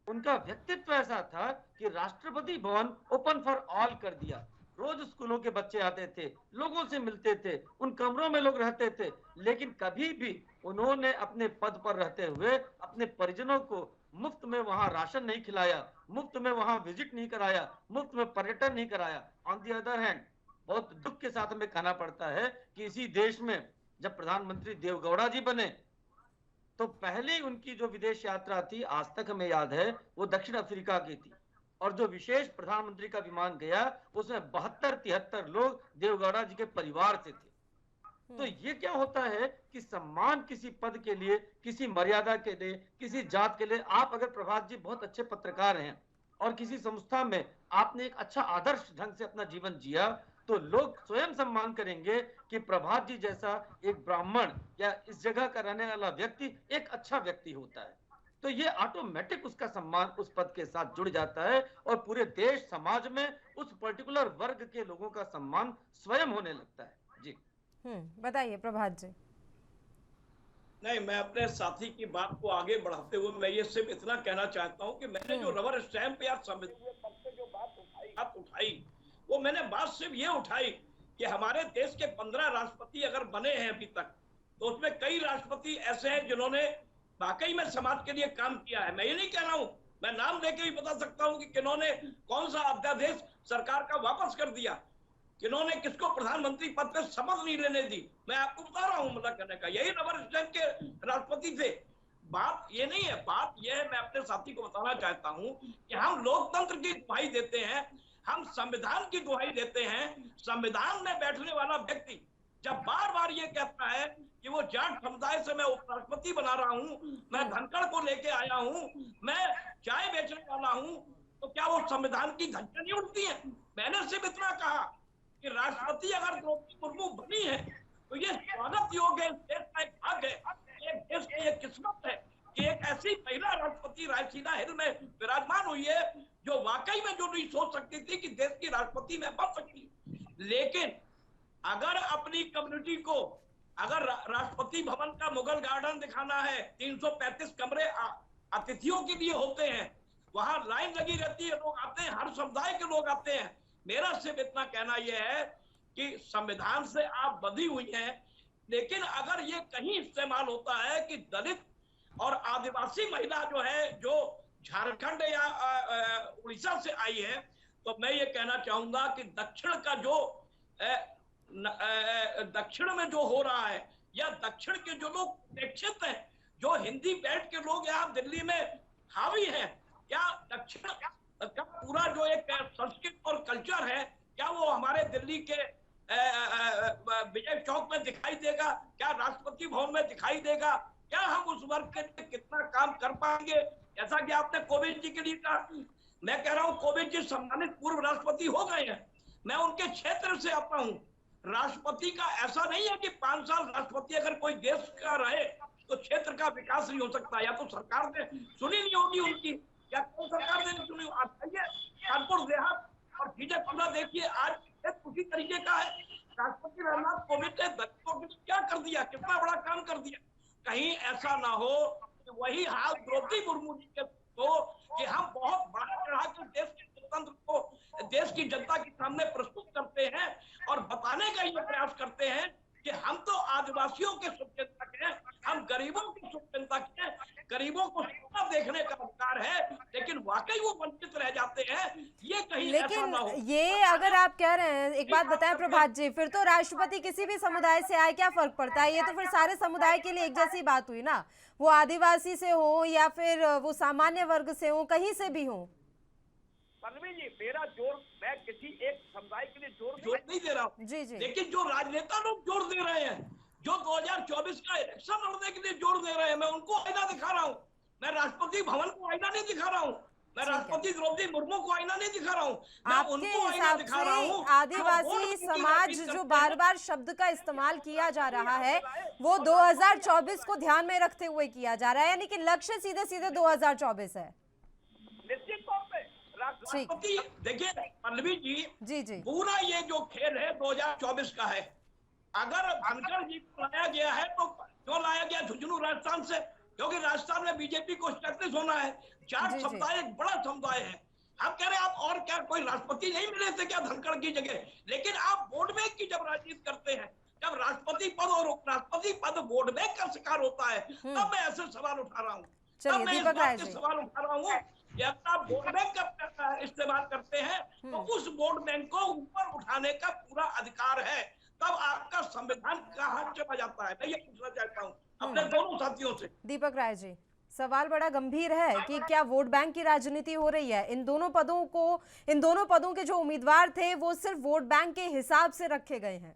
उनका व्यक्तित्व ऐसा था कि Rashtrapati Bhavan open for all कर दिया। रोज स्कूलों के बच्चे आते थे, लोगों से मिलते थे, उन कमरों में लोग रहते थे, लेकिन कभी भी उन्होंने अपने पद पर रहते हुए अपने परिजनों को मुफ्त में वहां राशन नहीं खिलाया, मुफ्त में वहां विजिट नहीं कराया, मुफ्त में पर्यटन नहीं कराया। ऑन दी अदर हैंड, बहुत दुख के साथ हमें कहना पड़ता है कि इसी देश में जब प्रधानमंत्री देवगौड़ा जी बने, तो पहले उनकी जो विदेश यात्रा थी, आज तक हमें याद है, वो दक्षिण अफ्रीका की थी, और जो विशेष प्रधानमंत्री का विमान गया उसमें 72-73 लोग देवगौड़ा जी के परिवार से थे। तो ये क्या होता है कि सम्मान किसी पद के लिए, किसी मर्यादा के लिए, किसी जात के लिए, आप अगर प्रभात जी बहुत अच्छे पत्रकार हैं और किसी संस्था में आपने एक अच्छा आदर्श ढंग से अपना जीवन जिया, तो लोग स्वयं सम्मान करेंगे कि प्रभात जी जैसा एक ब्राह्मण या इस जगह का रहने वाला व्यक्ति एक अच्छा व्यक्ति होता है। तो ये ऑटोमेटिक उसका सम्मान उस पद के साथ जुड़ जाता है और पूरे देश समाज में उस पर्टिकुलर वर्ग के लोगों का सम्मान स्वयं होने लगता है। जी बताइए प्रभात जी। नहीं, मैं अपने साथी की बात को आगे बढ़ाते हुए मैं ये सिर्फ इतना कहना चाहता हूँ कि मैंने जो रबर स्टैंप या संविधान पद पे जो बात उठाई वो मैंने बात सिर्फ ये उठाई कि हमारे देश के 15 राष्ट्रपति अगर बने हैं अभी तक, तो उसमें कई राष्ट्रपति ऐसे हैं जिन्होंने वाकई में समाज के लिए काम किया है। मैं ये नहीं कह रहा हूँ, मैं नाम लेके भी बता सकता हूँ कि किन्होंने कौन सा अध्यादेश सरकार का वापस कर दिया, किन्होंने किसको प्रधानमंत्री पद पे शपथ नहीं लेने दी। मैं आपको बता रहा हूँ, मतलब कहने का यही रबर स्टैंप के राष्ट्रपति थे। बात ये नहीं है, बात ये है, मैं अपने साथी को बताना चाहता हूँ कि हम लोकतंत्र की दुहाई देते हैं, हम संविधान की दुहाई देते हैं। संविधान में बैठने वाला व्यक्ति जब बार बार ये कहता है कि वो जाट समुदाय से मैं उपराष्ट्रपति बना रहा हूँ, मैं धनखड़ को लेके आया हूँ, मैं चाय बेचने वाला हूँ, तो क्या वो संविधान की धज्जियां नहीं उड़ती है? मैंने सिर्फ इतना कहा कि राष्ट्रपति अगर द्रौपदी मुर्मू बनी है तो ये स्वागत योग्य देश का एक भाग है, एक देश की एक किस्मत है कि एक ऐसी महिला राष्ट्रपति रायसीना हिल में विराजमान हुई है जो वाकई में जो नहीं सोच सकती थी कि देश की राष्ट्रपति में बन सकती। लेकिन अगर अपनी कम्युनिटी को, अगर राष्ट्रपति भवन का मुगल गार्डन दिखाना है, 335 कमरे अतिथियों के लिए होते हैं, वहां लाइन लगी रहती है, लोग आते हैं, हर समुदाय के लोग आते हैं। मेरा सिर्फ इतना कहना यह है कि संविधान से आप बंधी हुई हैं, लेकिन अगर ये कहीं इस्तेमाल होता है कि दलित और आदिवासी महिला जो है, जो झारखंड या उड़ीसा से आई है, तो मैं ये कहना चाहूंगा कि दक्षिण का जो दक्षिण में जो हो रहा है, या दक्षिण के जो लोग अपेक्षित हैं, जो हिंदी बेल्ट के लोग यहाँ दिल्ली में हावी हैं, क्या दक्षिण का पूरा जो एक संस्कृति और कल्चर है, क्या वो हमारे दिल्ली के विजय चौक में दिखाई देगा? क्या राष्ट्रपति भवन में दिखाई देगा? क्या हम उस वर्ग के लिए कितना काम कर पाएंगे? जैसा कि आपने कोविंद जी के लिए कहा, मैं कह रहा हूँ कोविंद जी सम्मानित पूर्व राष्ट्रपति हो गए हैं, मैं उनके क्षेत्र से आता हूँ। राष्ट्रपति का ऐसा नहीं है कि 5 साल राष्ट्रपति अगर कोई देश का रहे तो क्षेत्र का विकास नहीं हो सकता, या तो सरकार ने सुनी नहीं होगी उनकी, या तो सरकार ने नहीं सुनी। आप आइए कानपुर देहात और चीजें पूरा देखिए, आज उसी तरीके का है। राष्ट्रपति रामनाथ कोविंद ने दलितों के लिए क्या कर दिया, कितना बड़ा काम कर दिया। कहीं ऐसा ना हो कि वही हाल द्रौपदी मुर्मू जी के हो कि हम बहुत बड़ा चढ़ा के देश के लोकतंत्र को देश की जनता के सामने प्रस्तुत करते हैं और बताने का ये प्रयास करते हैं कि हम तो आदिवासियों के शुभचिंतक हैं, हम गरीबों के शुभचिंतक हैं, गरीबों को सपना देखने का अधिकार है, लेकिन वाकई वो वंचित रह जाते हैं। ये कहीं ऐसा ना हो। ये अगर आप कह रहे हैं, एक बात बताएं प्रभात जी, फिर तो राष्ट्रपति किसी भी समुदाय से आए क्या फर्क पड़ता है? ये तो फिर सारे समुदाय के लिए एक जैसी बात हुई ना, वो आदिवासी से हो या फिर वो सामान्य वर्ग से हो, कहीं से भी हो। पल्लवी जी, मेरा जोर, मैं किसी एक समुदाय के लिए जोर नहीं दे रहा हूँ, जी जी, लेकिन जो राजनेता लोग जोर दे रहे हैं, जो 2024 का इलेक्शन लड़ने के लिए जोर दे रहे हैं, मैं उनको आईना दिखा रहा हूँ। मैं राष्ट्रपति भवन को आईना नहीं दिखा रहा हूँ, मैं राष्ट्रपति द्रौपदी मुर्मू को आईना नहीं दिखा रहा हूँ, आपके हिसाब से आदिवासी समाज जो बार बार शब्द का इस्तेमाल किया जा रहा है वो 2024 को ध्यान में रखते हुए किया जा रहा है, यानी कि लक्ष्य सीधे सीधे 2024 है। निश्चित तौर पे राष्ट्रपति, देखिए पल्लवी जी, जी पूरा ये जो खेल है 2024 का है। अगर धनखड़ जी को लाया गया है तो क्यों लाया गया झुंझुनू राजस्थान से? क्योंकि राजस्थान में बीजेपी को स्टैब्लिश होना है। जाट समुदाय एक बड़ा समुदाय है। हम कह रहे हैं आप और क्या कोई राष्ट्रपति नहीं मिले थे क्या धनखड़ की जगह? लेकिन आप वोट बैंक की जब राजनीति करते हैं, जब राष्ट्रपति पद और उपराष्ट्रपति पद वोट बैंक का शिकार होता है, तब मैं ऐसे सवाल उठा रहा हूँ। तब मैं इस बात के सवाल उठा रहा हूँ कि अगर आप वोट बैंक का इस्तेमाल करते हैं तो उस वोट बैंक को ऊपर उठाने का पूरा अधिकार है, तब आपका संविधान कहाँ चला जाता है? मैं ये पूछना चाहता हूँ। अपने दोनों साथियों से। दीपक राय जी, सवाल बड़ा गंभीर है कि क्या वोट बैंक की राजनीति हो रही है? इन दोनों पदों के जो उम्मीदवार थे वो सिर्फ वोट बैंक के हिसाब से रखे गए हैं।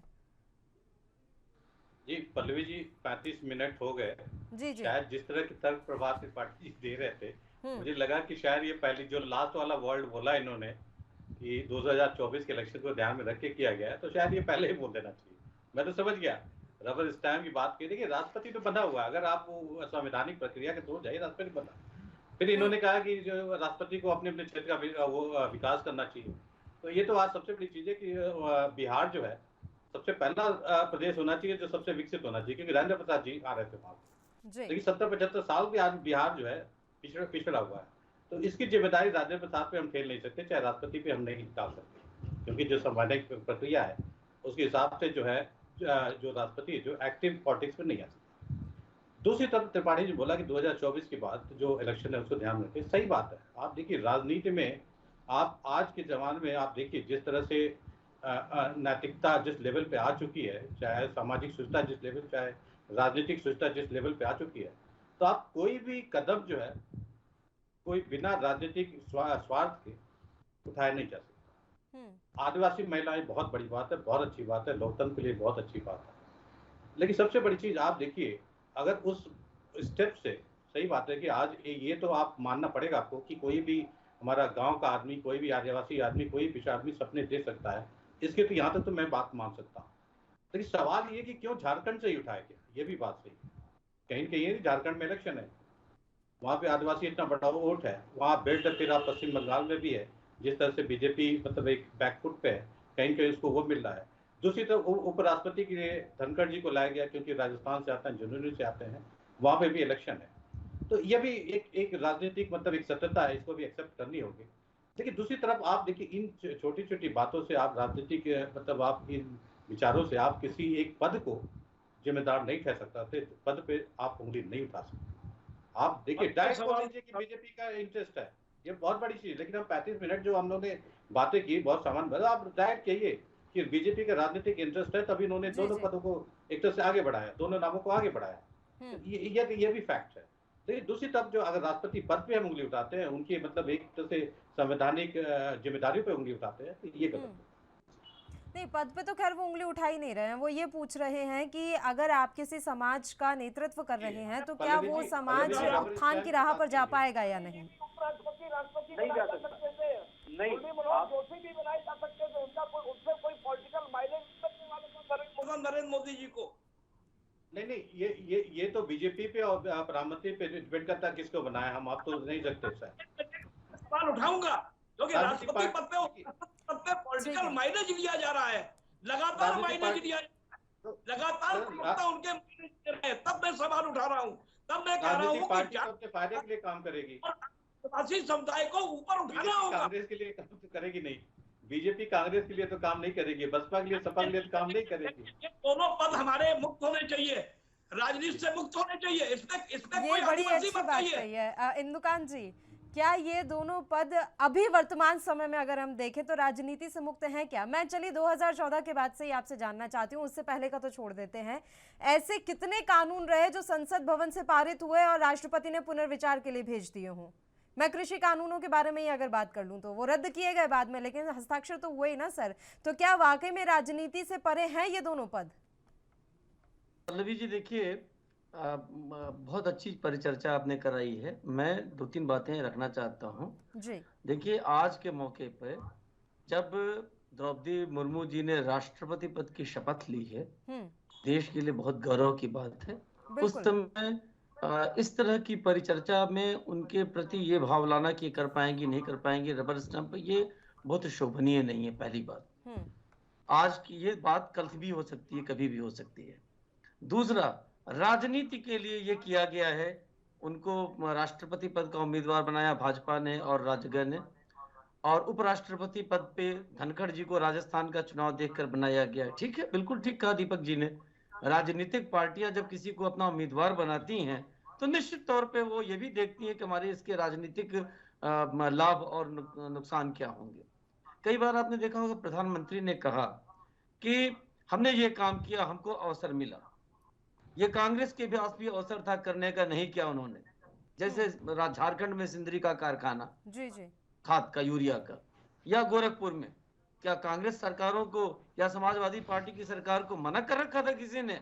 जी पल्लवी जी, 35 मिनट हो गए। जी जी। शायद जिस तरह की तर्क प्रभात त्रिपाठी जी दे रहे थे, मुझे लगा कि शायद ये पहली जो लास्ट वाला वर्ड बोला इन्होंने कि 2024 के इलेक्शन को ध्यान में रख के किया गया है, तो शायद ये पहले ही बोल देना चाहिए। मैं तो समझ गया रबर स्टैम्प की बात की। देखिए राष्ट्रपति तो बना हुआ है, अगर आप संवैधानिक प्रक्रिया के थ्रू जाइए राष्ट्रपति बना। फिर इन्होंने कहा कि जो राष्ट्रपति को अपने अपने क्षेत्र का वो विकास करना चाहिए। तो ये तो आज सबसे बड़ी चीज है कि बिहार जो है सबसे पहला प्रदेश होना चाहिए जो सबसे विकसित होना चाहिए, क्योंकि राजेंद्र प्रसाद जी आ रहे थे वहां। लेकिन 70-75 साल भी आज बिहार जो है पिछड़ा हुआ है। तो इसकी जिम्मेदारी राजेंद्र प्रसाद पे हम खेल नहीं सकते, चाहे राष्ट्रपति पे हम नहीं डाल सकते, क्योंकि जो संवैधानिक प्रक्रिया है उसके हिसाब से जो है जो राष्ट्रपति जो एक्टिव पॉलिटिक्स में नहीं आ सकता। दूसरी तरफ त्रिपाठी जी बोला कि 2024 के बाद जो इलेक्शन है उसको ध्यान में रखें। सही बात है। आप देखिए राजनीति में आप आज के जमाने में आप देखिए जिस तरह से नैतिकता जिस लेवल पे आ चुकी है, चाहे सामाजिक सुरक्षा जिस लेवल, चाहे राजनीतिक सुरक्षा जिस लेवल पे आ चुकी है, तो आप कोई भी कदम जो है कोई बिना राजनीतिक स्वार्थ के उठाया नहीं जा सकता। आदिवासी महिलाएं बहुत बड़ी बात है, बहुत अच्छी बात है, लोकतंत्र के लिए बहुत अच्छी बात है। लेकिन सबसे बड़ी चीज आप देखिए, अगर उस स्टेप से, सही बात है कि आज ये तो आप मानना पड़ेगा आपको कि कोई भी हमारा गांव का आदमी, कोई भी आदिवासी आदमी, कोई पिछड़ा आदमी सपने दे सकता है, इसके तो यहाँ तक तो मैं बात मान सकता हूँ। लेकिन सवाल ये कि क्यों झारखंड से ही उठाया गया, ये भी बात सही है। कहीं न कहीं झारखंड में इलेक्शन है, वहाँ पे आदिवासी इतना बड़ा वोट है, वहाँ बेल्ट फिर आप पश्चिम बंगाल में भी है, जिस तरह से बीजेपी मतलब एक बैकफुट पे है, कहीं कहीं उसको वो मिल रहा है। दूसरी तरफ उपराष्ट्रपति के लिए धनखड़ जी को लाया गया, क्योंकि राजस्थान से आते हैं, झुंझुनू से आते हैं, वहाँ पे भी इलेक्शन है। तो ये भी एक राजनीतिक मतलब एक सत्यता है, इसको भी एक्सेप्ट करनी होगी। लेकिन दूसरी तरफ आप देखिए इन छोटी छोटी बातों से आप राजनीतिक मतलब आप इन विचारों से आप किसी एक पद को जिम्मेदार नहीं ठहर सकता थे, पद पे आप उंगली नहीं उठा सकते। आप देखिए डायरेक्ट बोल दीजिए कि बीजेपी का इंटरेस्ट है, ये बहुत बड़ी चीज। लेकिन हम 35 मिनट जो हम लोगों ने बातें की बहुत सामान, आप डायरेक्ट कहिए कि बीजेपी का राजनीतिक इंटरेस्ट है, तभी इन्होंने दोनों पदों को एक तरह से आगे बढ़ाया, दोनों नामों को आगे बढ़ाया। ये भी फैक्ट है। लेकिन दूसरी तरफ जो अगर राष्ट्रपति पद पे हम उंगली उठाते हैं, उनकी मतलब एक तरह से संवैधानिक जिम्मेदारी पे उंगली उठाते हैं, तो ये गलत है। नहीं, पद पे तो खैर वो उंगली उठा ही नहीं रहे हैं। वो ये पूछ रहे हैं कि अगर आप किसी समाज का नेतृत्व कर रहे हैं तो क्या वो समाज उत्थान की राह पर जा पाएगा या नहीं? नहीं जा सकता। नहीं, जोशी भी बनाए जा सकते थे, उनका उससे कोई पॉलिटिकल माइलेज नरेंद्र मोदी जी को नहीं, ये तो बीजेपी पे और प्रधानमंत्री पे डिपेंड करता है किसको बनाया, हम आप तो नहीं सकते सवाल उठाऊंगा, क्योंकि राष्ट्रपति पद पे पॉलिटिकल माइलेज लिया जा रहा है, लगातार माइलेज लिया, लगातार उनके माइलेज दे रहे हैं। तब मैं सवाल उठा रहा हूँ, तब मैं कह रहा हूँ पार्टी अपने फायदे के लिए काम करेगी, आदिवासी समुदाय को ऊपर उठाना होगा। कांग्रेस के लिए काम तो करेगी नहीं, बीजेपी कांग्रेस के लिए तो काम नहीं करेगी, बसपा के लिए, सपा के लिए तो काम नहीं करेगी। ये दोनों पद हमारे मुक्त होने चाहिए, राजनीति से मुक्त होने चाहिए। इसमें कोई बड़ी अच्छी बात कही है इंदुकांत जी। क्या ये दोनों पद अभी वर्तमान समय में अगर हम देखें तो राजनीति से मुक्त हैं क्या? मैं चलिए 2014 के बाद से ही आपसे जानना चाहती हूँ, उससे पहले का तो छोड़ देते हैं। ऐसे कितने कानून रहे जो संसद भवन से पारित हुए और राष्ट्रपति ने पुनर्विचार के लिए भेज दिए हों? मैं कृषि कानूनों के बारे में ही अगर बात कर लूं तो वो रद्द किए गए बाद में, लेकिन हस्ताक्षर तो हुए ही ना सर। तो क्या वाकई में राजनीति से परे हैं ये दोनों पद? पल्लवी जी देखिए, बहुत अच्छी परिचर्चा आपने कराई है। मैं 2-3 बातें रखना चाहता हूँ जी। देखिए, आज के मौके पर जब द्रौपदी मुर्मू जी ने राष्ट्रपति पद की शपथ ली है, देश के लिए बहुत गौरव की बात है। उस समय इस तरह की परिचर्चा में उनके प्रति ये भाव लाना कि कर पाएंगी नहीं कर पाएंगी रबर स्टैंप, ये बहुत शोभनीय नहीं है। पहली बात, आज की ये बात कल भी हो सकती है, कभी भी हो सकती है। दूसरा, राजनीति के लिए ये किया गया है, उनको राष्ट्रपति पद का उम्मीदवार बनाया भाजपा ने और राजग ने, और उपराष्ट्रपति पद पे धनखड़ जी को राजस्थान का चुनाव देखकर बनाया गया। ठीक है, बिल्कुल ठीक कहा दीपक जी ने। राजनीतिक पार्टियां जब किसी को अपना उम्मीदवार बनाती हैं तो निश्चित तौर पे वो ये भी देखती हैं कि हमारे इसके राजनीतिक लाभ और नुकसान क्या होंगे। कई बार आपने देखा होगा प्रधानमंत्री ने कहा कि हमने ये काम किया, हमको अवसर मिला। ये कांग्रेस के पास भी अवसर था करने का, नहीं किया उन्होंने। जैसे झारखंड में सिंदरी का कारखाना जी जी। खाद का, यूरिया का, या गोरखपुर में, क्या कांग्रेस सरकारों को या समाजवादी पार्टी की सरकार को मना कर रखा था किसी ने?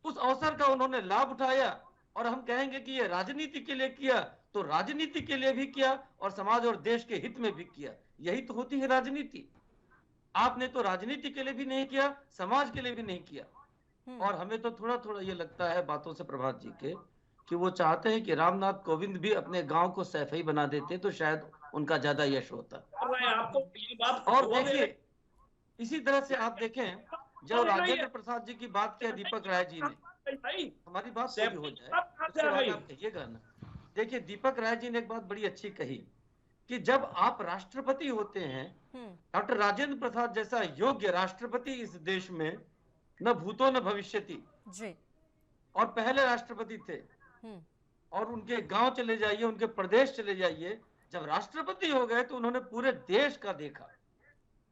उस अवसर का उन्होंने लाभ उठाया। और हम कहेंगे कि ये राजनीति के लिए किया, तो राजनीति के लिए भी किया और समाज और देश के हित में भी किया। यही तो होती है राजनीति। आपने तो राजनीति के लिए भी नहीं किया, समाज के लिए भी नहीं किया। और हमें तो थोड़ा थोड़ा ये लगता है बातों से प्रभात जी के, कि वो चाहते हैं कि रामनाथ कोविंद भी अपने गांव को सैफई बना देते तो शायद उनका ज्यादा यश होता। आपको ये बात और देखिए, इसी तरह से आप देखें, जो राजेंद्र प्रसाद जी की बात किया दीपक राय जी ने, हमारी बात पूरी हो जाए उसके बाद आप कहिएगा ना। देखिए, दीपक राय जी ने एक बात बड़ी अच्छी कही कि जब आप राष्ट्रपति होते हैं, डॉक्टर राजेंद्र प्रसाद जैसा योग्य राष्ट्रपति इस देश में न भूतो न भविष्यति जी, और पहले राष्ट्रपति थे। और उनके गांव चले जाइए, उनके प्रदेश चले जाइए, जब राष्ट्रपति हो गए तो उन्होंने पूरे देश का देखा।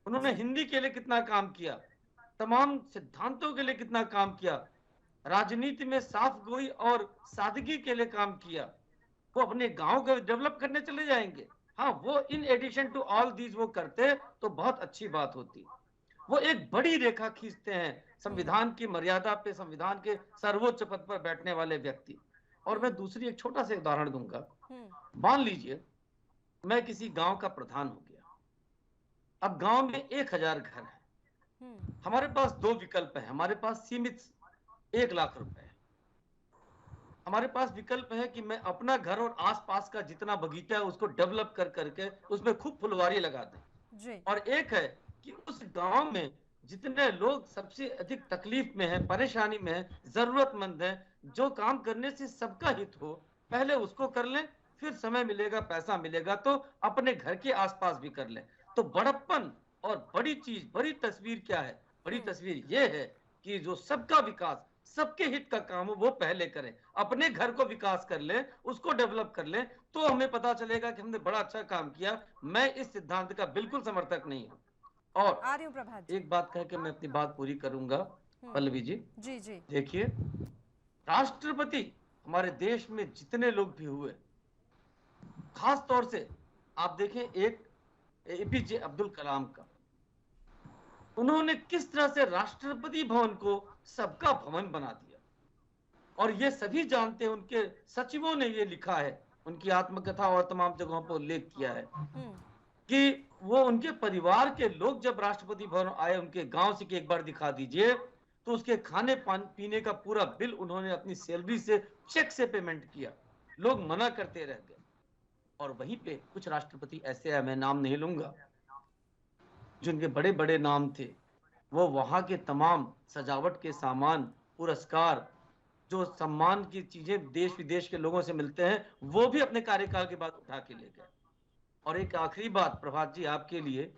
उन्होंने हिंदी के लिए कितना काम किया, तमाम सिद्धांतों के लिए कितना काम किया, राजनीति में साफ गोई और सादगी के लिए काम किया। वो अपने गांव को डेवलप करने चले जाएंगे। हाँ, वो in addition to all these वो करते तो बहुत अच्छी बात होती। वो एक बड़ी रेखा खींचते हैं संविधान की मर्यादा पे, संविधान के सर्वोच्च पद पर बैठने वाले व्यक्ति। और मैं दूसरी एक छोटा सा उदाहरण दूंगा। मान लीजिए मैं किसी गांव का प्रधान हो गया। अब गांव में 1000 घर है। हमारे पास दो विकल्प है। हमारे पास सीमित 1 लाख रुपए है। हमारे पास विकल्प है कि मैं अपना घर और आसपास का जितना बगीचा है उसको डेवलप कर करके उसमें खूब फुलवारी लगा दें। और एक है कि उस गांव में जितने लोग सबसे अधिक तकलीफ में हैं, परेशानी में हैं, जरूरतमंद हैं, जो काम करने से सबका हित हो, पहले उसको कर लें, फिर समय मिलेगा, पैसा मिलेगा तो अपने घर के आसपास भी कर लें। तो बड़प्पन और बड़ी चीज, बड़ी तस्वीर क्या है? बड़ी तस्वीर ये है कि जो सबका विकास, सबके हित का काम हो वो पहले करें। अपने घर को विकास कर लें, उसको डेवलप कर लें, तो हमें पता चलेगा कि हमने बड़ा अच्छा काम किया। मैं इस सिद्धांत का बिल्कुल समर्थक नहीं हूँ। और एक बात कह के मैं अपनी बात पूरी करूंगा पल्लवी जी। जी जी। देखिए, राष्ट्रपति हमारे देश में जितने लोग भी हुए, खास तौर से आप देखें एक एपीजे अब्दुल कलाम का, उन्होंने किस तरह से राष्ट्रपति भवन को सबका भवन बना दिया। और ये सभी जानते हैं, उनके सचिवों ने ये लिखा है, उनकी आत्मकथा और तमाम जगहों पर उल्लेख किया है कि वो उनके परिवार के लोग जब राष्ट्रपति भवन आए उनके गांव से कि एक बार दिखा दीजिए, तो उसके खाने पीने का पूरा बिल उन्होंने अपनी सैलरी से, चेक से पेमेंट किया। लोग मना करते रह गए। और वहीं पे कुछ राष्ट्रपति ऐसे हैं, मैं नाम नहीं लूंगा, जिनके बड़े बड़े नाम थे, वो वहां के तमाम सजावट के सामान, पुरस्कार, जो सम्मान की चीजें देश विदेश के लोगों से मिलते हैं, वो भी अपने कार्यकाल के बाद उठा के ले गए। और एक आखिरी बात प्रभात जी आपके लिए,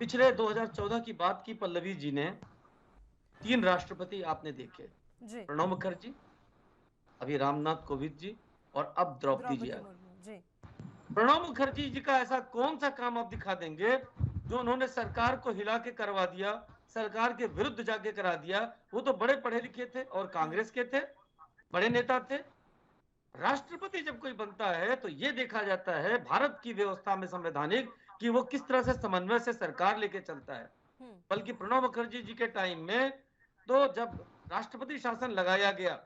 पिछले 2014 की बात की पल्लवी जी ने, 3 राष्ट्रपति आपने देखे, प्रणब मुखर्जी, अभी रामनाथ कोविंद जी और अब द्रौपदी जी। प्रणब मुखर्जी जी का ऐसा कौन सा काम आप दिखा देंगे जो उन्होंने सरकार को हिला के करवा दिया, सरकार के विरुद्ध जाके करा दिया? वो तो बड़े पढ़े लिखे थे और कांग्रेस के थे, बड़े नेता थे। राष्ट्रपति जब कोई बनता है तो ये देखा जाता है भारत की व्यवस्था में संवैधानिक कि वो किस तरह से समन्वय से सरकार लेके चलता है। बल्कि प्रणब मुखर्जी जी के टाइम में तो जब राष्ट्रपति शासन लगाया गया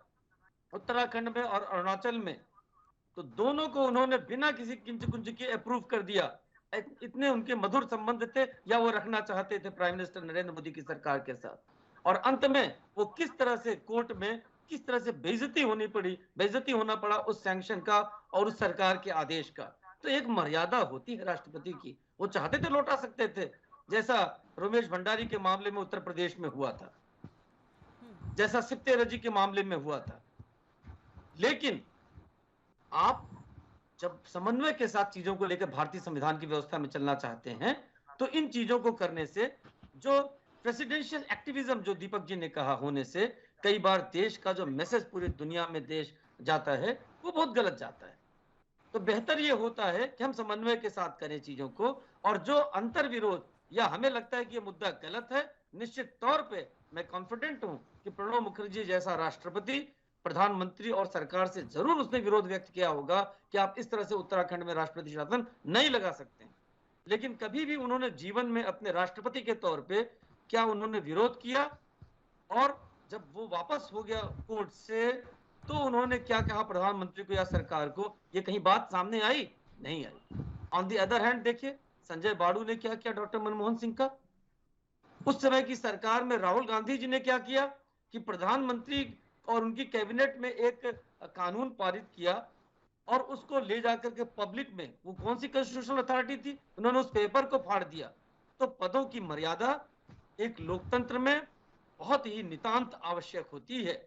उत्तराखंड में और अरुणाचल में, तो दोनों को उन्होंने बिना किसी किंच कुंज के अप्रूव कर दिया। इतने उनके मधुर संबंध थे, या वो रखना चाहते थे प्राइम मिनिस्टर नरेंद्र मोदी की सरकार के साथ। और अंत में वो किस तरह से कोर्ट में किस तरह से बेइज्जती होना पड़ा उस सैंक्शन का और उस सरकार के आदेश का। तो एक मर्यादा होती है राष्ट्रपति की। वो चाहते थे लौटा सकते थे, जैसा रमेश भंडारी के मामले में उत्तर प्रदेश में हुआ था, जैसा सिप्ते रजी के मामले में हुआ था। लेकिन आप जब समन्वय के साथ चीजों को लेकर भारतीय संविधान की व्यवस्था में चलना चाहते हैं, तो इन चीजों को करने से, जो प्रेसिडेंशियल एक्टिविज्म जो दीपक जी ने कहा होने से, कई बार देश का जो मैसेज पूरी दुनिया में देश जाता है वो बहुत गलत जाता है। तो बेहतर ये होता है कि हम समन्वय के साथ करें चीजों को। और जो अंतर विरोध या हमें लगता है कि ये मुद्दा गलत है, निश्चित तौर पे मैं कॉन्फिडेंट हूं कि प्रणब मुखर्जी जैसा राष्ट्रपति, प्रधानमंत्री और सरकार से जरूर उसने विरोध व्यक्त किया होगा कि आप इस तरह से उत्तराखंड में राष्ट्रपति शासन नहीं लगा सकते। लेकिन कभी भी उन्होंने जीवन में अपने राष्ट्रपति के तौर पे क्या उन्होंने विरोध किया? और जब वो वापस हो गया कोर्ट से तो उन्होंने क्या कहा प्रधानमंत्री को या सरकार को? ये कहीं बात सामने आई? नहीं आई। ऑन दी अदर हैंड देखिए संजय बाड़ू ने क्या किया डॉक्टर मनमोहन सिंह का। उस समय की सरकार में राहुल गांधी जी ने क्या किया कि प्रधानमंत्री और उनकी कैबिनेट में एक कानून पारित किया और उसको ले जाकर के पब्लिक में, वो कौन सी कॉन्स्टिट्यूशनल अथॉरिटी थी, उन्होंने उस पेपर को फाड़ दिया। तो पदों की मर्यादा एक लोकतंत्र में बहुत ही नितांत आवश्यक होती है।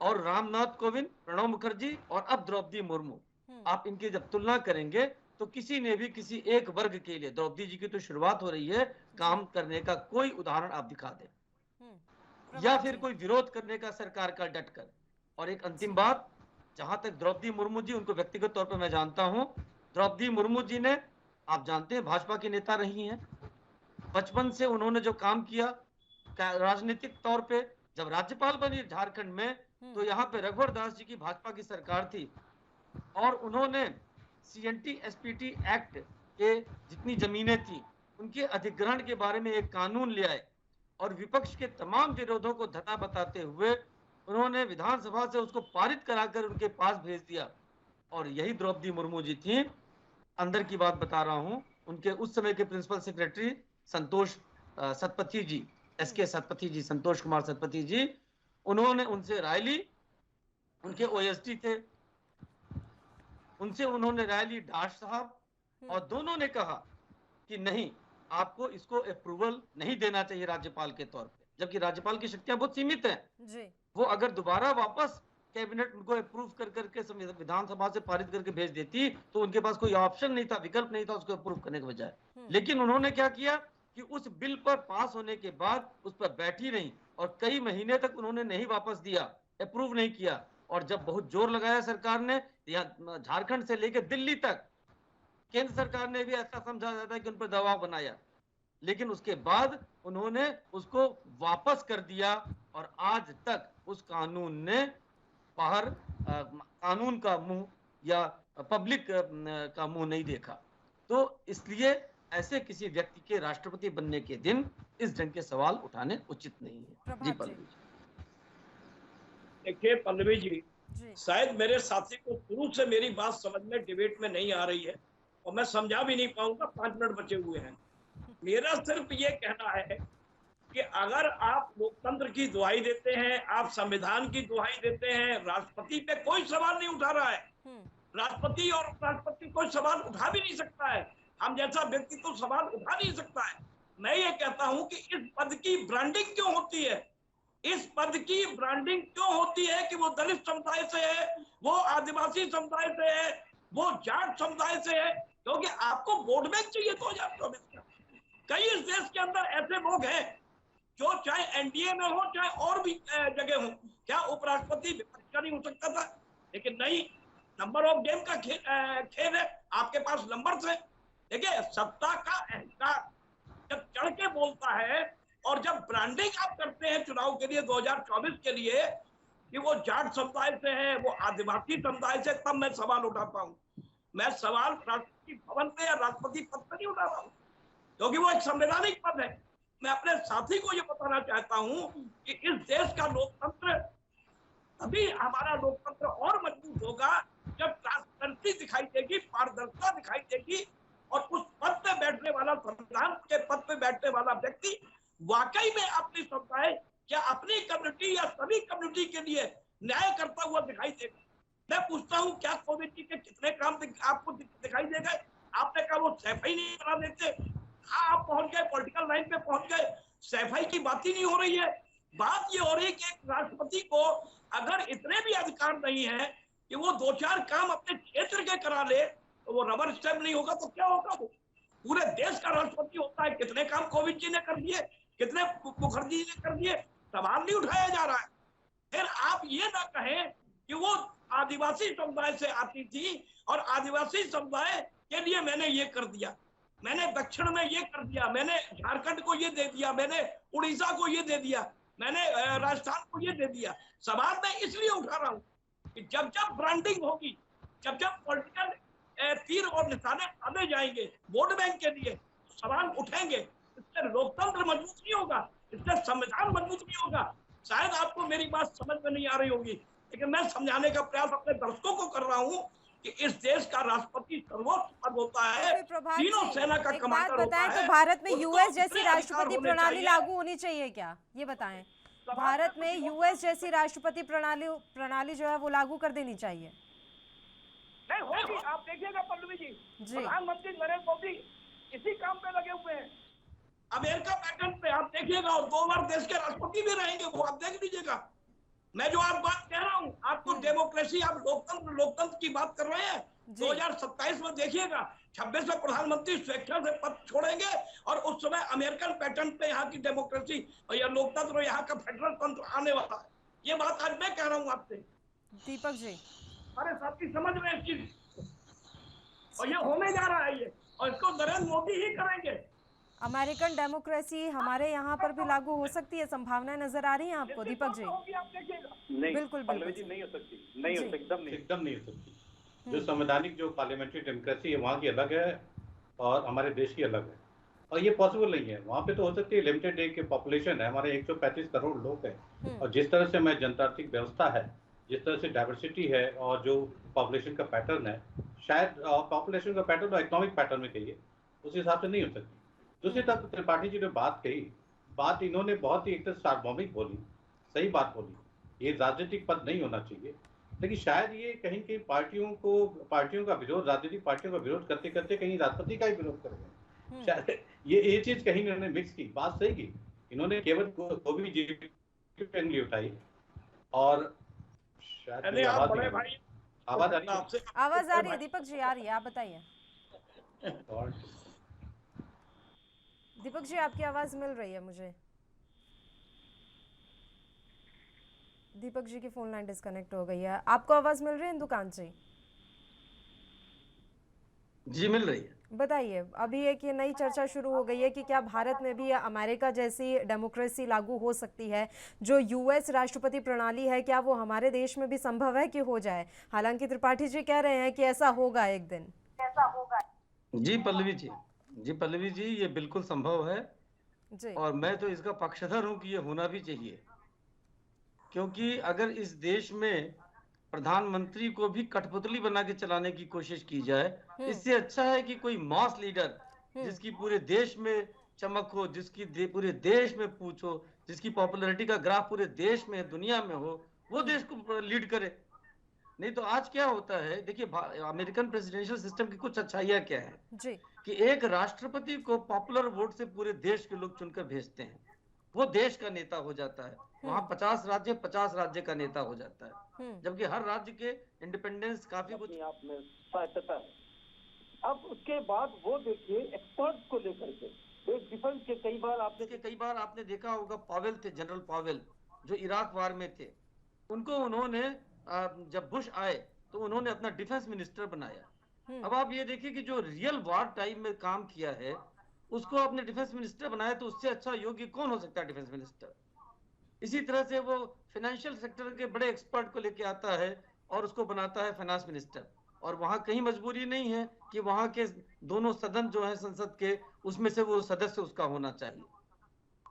और रामनाथ कोविंद, प्रणब मुखर्जी और अब द्रौपदी मुर्मू, आप इनकी जब तुलना करेंगे तो किसी ने भी किसी एक वर्ग के लिए, द्रौपदी जी की तो शुरुआत हो रही है, काम करने का कोई उदाहरण आप दिखा दें या फिर कोई विरोध करने का सरकार का डटकर। और एक अंतिम बात, जहां तक द्रौपदी मुर्मू जी, उनको व्यक्तिगत तौर पर मैं जानता हूं, द्रौपदी मुर्मू जी ने, आप जानते हैं, भाजपा की नेता रही हैं। बचपन से उन्होंने जो काम किया राजनीतिक तौर पे, जब राज्यपाल बनी झारखंड में तो यहाँ पे रघुवर दास जी की भाजपा की सरकार थी और उन्होंने CNT SPT एक्ट के जितनी जमीनें थी उनके अधिग्रहण के बारे में एक कानून ले आए और विपक्ष के तमाम विरोधों को धता बताते हुए उन्होंने विधानसभा से उसको पारित कराकर उनके पास भेज दिया। और यही द्रौपदी मुर्मू जी थी। अंदर की बात बता रहा हूं, उनके उस समय के प्रिंसिपल सेक्रेटरी संतोष सतपथी जी, SK सतपथी जी, संतोष कुमार सतपथी जी, उन्होंने उनसे राय ली। उनके OSD थे, उनसे उन्होंने राय ली दास साहब, और दोनों ने कहा कि नहीं, आपको इसको अप्रूवल नहीं देना चाहिए राज्यपाल के तौर पे, जबकि राज्यपाल की शक्तियां बहुत सीमित हैं जी। वो अगर दोबारा वापस कैबिनेट उनको अप्रूव कर करके विधानसभा से पारित करके भेज देती तो उनके पास कोई ऑप्शन नहीं था, विकल्प नहीं था उसको अप्रूव करने के बजाय। लेकिन उन्होंने क्या किया कि उस बिल पर पास होने के बाद उस पर बैठी नहीं और कई महीने तक उन्होंने नहीं वापस दिया, अप्रूव नहीं किया। और जब बहुत जोर लगाया सरकार ने, यहाँ झारखंड से लेकर दिल्ली तक केंद्र सरकार ने भी ऐसा समझा जाता है कि उन पर दबाव बनाया, लेकिन उसके बाद उन्होंने उसको वापस कर दिया और आज तक उस कानून ने बाहर कानून का मुंह या पब्लिक का मुंह नहीं देखा। तो इसलिए ऐसे किसी व्यक्ति के राष्ट्रपति बनने के दिन इस ढंग के सवाल उठाने उचित नहीं है। जी पल्लवी जी। देखिए पल्लवी जी, शायद मेरे साथी को शुरू से मेरी बात समझ में, डिबेट में नहीं आ रही है और मैं समझा भी नहीं पाऊंगा, 5 मिनट बचे हुए हैं। मेरा सिर्फ ये कहना है कि अगर आप लोकतंत्र की दुहाई देते हैं, आप संविधान की दुहाई देते हैं, राष्ट्रपति पे कोई सवाल नहीं उठा रहा है, राष्ट्रपति और उपराष्ट्रपति कोई सवाल उठा भी नहीं सकता है, हम जैसा व्यक्ति तो सवाल उठा नहीं सकता है। मैं ये कहता हूं कि इस पद की ब्रांडिंग क्यों होती है? इस पद की ब्रांडिंग क्यों होती है कि वो दलित समुदाय से है, वो आदिवासी समुदाय से है, वो जाट समुदाय से है? क्योंकि आपको वोट बैंक चाहिए 2024 का। कई इस देश के अंदर ऐसे लोग हैं जो चाहे एनडीए में हो चाहे और भी जगह हो, क्या उपराष्ट्रपति विपक्ष का नहीं हो सकता था? लेकिन नहीं, नंबर ऑफ गेम का खेल है, आपके पास नंबर है। देखिए सत्ता का अहंकार जब चढ़ के बोलता है और जब ब्रांडिंग आप करते हैं चुनाव के लिए 2024 के लिए कि वो जाट समुदाय से है, वो आदिवासी समुदाय से, तब मैं सवाल उठाता हूँ। मैं सवाल राष्ट्रपति भवन पे या राष्ट्रपति पद पर नहीं उठा रहा हूँ, क्योंकि वो एक संवैधानिक पद है। मैं अपने साथी को ये बताना चाहता हूँ कि इस देश का लोकतंत्र, अभी हमारा लोकतंत्र और मजबूत होगा जब ट्रांसपेरेंसी दिखाई देगी, पारदर्शिता दिखाई देगी और उस पद पे बैठने वाला, संविधान के पद पे बैठने वाला व्यक्ति वाकई में अपनी समुदाय या अपनी कम्युनिटी या सभी कम्युनिटी के लिए न्याय करता हुआ दिखाई देगा। मैं पूछता हूँ, क्या कोविड जी के कितने काम आपको दिखाई दे गए? आपने कहा वो सफाई नहीं करा देते, आप पहुंच गए पॉलिटिकल लाइन पे, पहुंच गए, सफाई की बात ही नहीं हो रही है। बात ये हो रही है कि एक राष्ट्रपति को अगर इतने भी अधिकार नहीं है कि वो 2-4 काम अपने क्षेत्र के करा ले, तो वो रबर स्टैम्प नहीं होगा तो क्या होगा? वो पूरे देश का राष्ट्रपति होता है। कितने काम कोविंद जी ने कर दिए, कितने मुखर्जी ने कर दिए, सवाल नहीं उठाया जा रहा है। फिर आप ये ना कहें कि वो आदिवासी समुदाय से आती थी और आदिवासी समुदाय के लिए मैंने ये कर दिया, मैंने दक्षिण में ये कर दिया, मैंने झारखंड को ये दे दिया, मैंने उड़ीसा को ये दे दिया। मैंने राजस्थान को ये दे दिया। सवाल मैं इसलिए उठा रहा हूँ कि जब जब ब्रांडिंग होगी, जब जब पॉलिटिकल तीर और निशाने साधे जाएंगे वोट बैंक के लिए, सवाल उठेंगे। इससे लोकतंत्र मजबूत नहीं होगा, इससे संविधान मजबूत नहीं होगा। शायद आपको मेरी बात समझ में नहीं आ रही होगी, लेकिन मैं समझाने का प्रयास अपने दर्शकों को कर रहा हूँ कि इस देश का राष्ट्रपति सर्वोच्च पद होता है, तो प्रभात तीनों जी, सेना का एक बात कमांडर होता बताएं, है। तो भारत में उनको यूएस जैसी इतने अधिकार राष्ट्रपति होने प्रणाली चाहिए। लागू होनी चाहिए क्या, ये बताएं। भारत में यूएस जैसी राष्ट्रपति प्रणाली जो है वो लागू कर देनी चाहिए। नहीं होगी, आप देखिएगा पल्लवी जी, जी। प्रधानमंत्री नरेंद्र मोदी इसी काम पे लगे हुए हैं। अमेरिका पैटर्न पे आप देखिएगा, और 2 बार देश के राष्ट्रपति भी रहेंगे, वो आप देख लीजिएगा। मैं जो आप बात कह रहा हूँ, आपको डेमोक्रेसी, आप लोकतंत्र की बात कर रहे हैं। 2027 में देखिएगा 26वें प्रधानमंत्री स्वेच्छा से पद छोड़ेंगे, और उस समय अमेरिकन पैटर्न पे यहाँ की डेमोक्रेसी और यह लोकतंत्र और यहाँ का फेडरल तंत्र आने वाला है। ये बात आज मैं कह रहा हूँ आपसे। दीपक जी, हमारे साथी समझ रहे हैं इस चीज, और ये होने जा रहा है ये, और इसको नरेंद्र मोदी ही करेंगे। अमेरिकन डेमोक्रेसी हमारे यहाँ पर भी लागू हो सकती है, संभावनाएं नजर आ रही हैं आपको दीपक जी? नहीं, बिल्कुल पल्लवी जी नहीं हो सकती, नहीं हो सकती, एकदम नहीं हो सकती। जो संवैधानिक जो पार्लियामेंट्री डेमोक्रेसी है वहाँ की अलग है और हमारे देश की अलग है, और ये पॉसिबल नहीं है। वहाँ पे तो हो सकती है, लिमिटेड एक पॉपुलेशन है, हमारे 135 करोड़ लोग हैं, और जिस तरह से हमारी जनतांत्रिक व्यवस्था है, जिस तरह से डाइवर्सिटी है, और जो पॉपुलेशन का पैटर्न है, शायद पॉपुलेशन का पैटर्न और इकोनॉमिक पैटर्न में कहिए, उस हिसाब से नहीं हो सकती। दूसरी तरफ त्रिपाठी जी ने बात कही, बात इन्होंने बहुत ही एक तरह सार्वभौमिक बोली, सही बात बोली, ये राजनीतिक पद नहीं होना चाहिए। लेकिन शायद ये कहीं कहीं पार्टियों का विरोध, राजनीतिक पार्टियों का विरोध करते करते कहीं राष्ट्रपति का ही विरोध कर गए। शायद ये चीज कहीं इन्होंने मिक्स की, बात सही की, इन्होंने केवल गोभी जी की उंगली उठाई, और शायद आवाज आ रही है दीपक जी, आ रही है, आप बताइए। दीपक जी, आपकी आवाज मिल रही है मुझे। दीपक जी की फोन लाइन डिस्कनेक्ट हो गई है। आपको आवाज मिल रही है दुकान से? जी मिल रही है। बताइए, अभी एक ये नई चर्चा शुरू हो गई है कि क्या भारत में भी अमेरिका जैसी डेमोक्रेसी लागू हो सकती है? जो यूएस राष्ट्रपति प्रणाली है, क्या वो हमारे देश में भी संभव है कि हो जाए? हालांकि त्रिपाठी जी कह रहे हैं कि ऐसा होगा एक दिन। जी पल्लवी जी, ये बिल्कुल संभव है जी। और मैं तो इसका पक्षधर हूं कि ये होना भी चाहिए, क्योंकि अगर इस देश में प्रधानमंत्री को भी कठपुतली बना के चलाने की कोशिश की जाए, इससे अच्छा है कि कोई मॉस लीडर जिसकी पूरे देश में चमक हो, जिसकी पूरे देश में पूछ हो, जिसकी पॉपुलैरिटी का ग्राफ पूरे देश में दुनिया में हो, वो देश को लीड करे। नहीं तो आज क्या होता है, देखिए अमेरिकन प्रेसिडेंशियल सिस्टम की कुछ अच्छाइयाँ क्या है जी? कि एक राष्ट्रपति को पॉपुलर वोट से पूरे देश के लोग चुनकर भेजते हैं, वो देश का नेता हो जाता है। वहाँ 50 राज्य का नेता हो जाता है, जबकि हर राज्य के इंडिपेंडेंस काफी कुछ आपने स्वायत्तता है। अब उसके बाद वो देखिए एक्सपर्ट्स को लेकर के एक डिफेंस के कई बार आपने देखा होगा, पावेल थे, जनरल पावेल, जो इराक वार में थे, उनको उन्होंने जब बुश आए तो उन्होंने अपना डिफेंस मिनिस्टर बनाया। अब आप ये देखिए कि जो रियल वार टाइम में काम किया है उसको अपने डिफेंस मिनिस्टर बनाया, तो उससे अच्छा योग्य कौन हो सकता है डिफेंस मिनिस्टर। इसी तरह से वो फाइनेंशियल सेक्टर के बड़े एक्सपर्ट को लेके आता है और उसको बनाता है फाइनेंस मिनिस्टर, और वहां कहीं मजबूरी नहीं है कि वहां के दोनों सदन जो है संसद के, उसमें से वो सदस्य उसका होना चाहिए।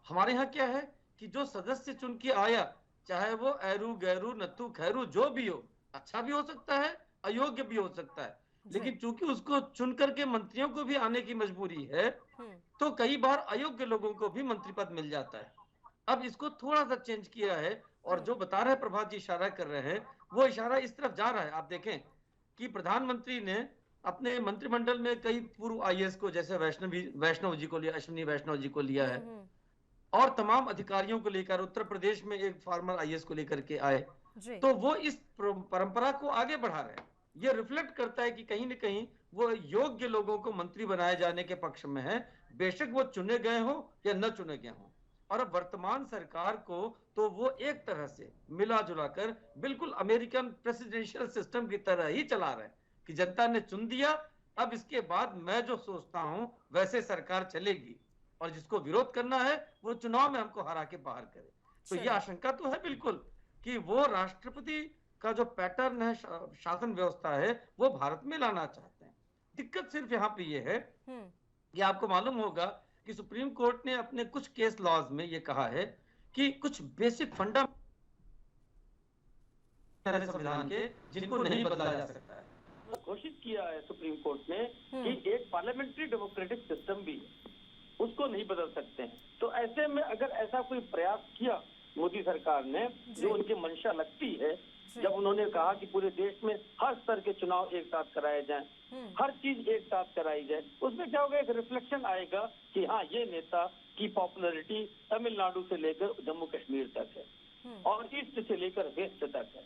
हमारे यहाँ क्या है कि जो सदस्य चुन के आया, चाहे वो ऐरू गैरू नत्थू खैरू जो भी हो, अच्छा भी हो सकता है, अयोग्य भी हो सकता है, लेकिन चूंकि उसको चुन करके मंत्रियों को भी आने की मजबूरी है, तो कई बार अयोग्य लोगों को भी मंत्री पद मिल जाता है। अब इसको थोड़ा सा चेंज किया है, और जो बता रहे प्रभात जी इशारा कर रहे हैं, वो इशारा इस तरफ जा रहा है। आप देखें कि प्रधानमंत्री ने अपने मंत्रिमंडल में कई पूर्व IAS को, जैसे वैष्णव जी को लिया, अश्विनी वैष्णव जी को लिया है, और तमाम अधिकारियों को लेकर उत्तर प्रदेश में एक फार्मर IAS को लेकर के आए, तो वो इस परंपरा को आगे बढ़ा रहे हैं। ये रिफ्लेक्ट करता है कि कहीं न कहीं वो योग्य लोगों को मंत्री बनाए जाने के पक्ष में है, बेशक वो चुने गए हो या न चुने गए हो। और अब वर्तमान सरकार को तो वो एक तरह से मिला जुला कर बिल्कुल अमेरिकन प्रेसिडेंशियल सिस्टम की तरह ही चला रहे हैं कि जनता ने चुन दिया, अब इसके बाद मैं जो सोचता हूं वैसे सरकार चलेगी, और जिसको विरोध करना है वो चुनाव में हमको हरा के बाहर करे। तो ये आशंका तो है बिल्कुल कि वो राष्ट्रपति का जो पैटर्न है, शासन व्यवस्था है, वो भारत में लाना चाहते हैं। दिक्कत सिर्फ यहाँ पे ये है कि आपको मालूम होगा कि सुप्रीम कोर्ट ने अपने कुछ केस लॉज में ये कहा है कि कुछ बेसिक फंडा संविधान के जिनको नहीं बदला जा सकता है। घोषित किया है सुप्रीम कोर्ट ने कि एक पार्लियामेंट्री डेमोक्रेटिक सिस्टम भी उसको नहीं बदल सकते हैं। तो ऐसे में अगर ऐसा कोई प्रयास किया मोदी सरकार ने, जो उनकी मंशा लगती है, जब उन्होंने कहा कि पूरे देश में हर स्तर के चुनाव एक साथ कराए जाएं, हर चीज एक साथ कराई जाए, उसमें क्या होगा, एक रिफ्लेक्शन आएगा कि हाँ, ये नेता की पॉपुलैरिटी तमिलनाडु से लेकर जम्मू कश्मीर तक है और ईस्ट से लेकर वेस्ट तक है।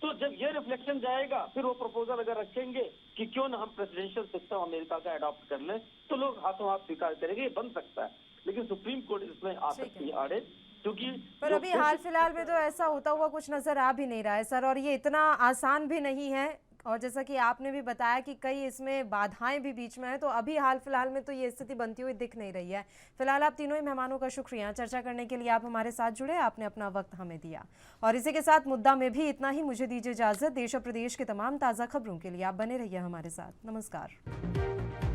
तो जब ये रिफ्लेक्शन जाएगा, फिर वो प्रपोजल अगर रखेंगे कि क्यों ना हम प्रेसिडेंशियल सिस्टम अमेरिका का अडॉप्ट कर लें, तो लोग हाथों हाथ स्वीकार करेंगे, ये बन सकता है। लेकिन सुप्रीम कोर्ट इसमें आ सकती है आड़े, क्योंकि पर अभी हाल फिलहाल में तो ऐसा होता हुआ कुछ नजर आ भी नहीं रहा है सर, और ये इतना आसान भी नहीं है। और जैसा कि आपने भी बताया कि कई इसमें बाधाएं भी बीच में है, तो अभी हाल फिलहाल में तो ये स्थिति बनती हुई दिख नहीं रही है। फिलहाल आप तीनों ही मेहमानों का शुक्रिया, चर्चा करने के लिए आप हमारे साथ जुड़े, आपने अपना वक्त हमें दिया। और इसी के साथ मुद्दा में भी इतना ही। मुझे दीजिए इजाजत। देश और प्रदेश के तमाम ताज़ा खबरों के लिए आप बने रहिए हमारे साथ। नमस्कार।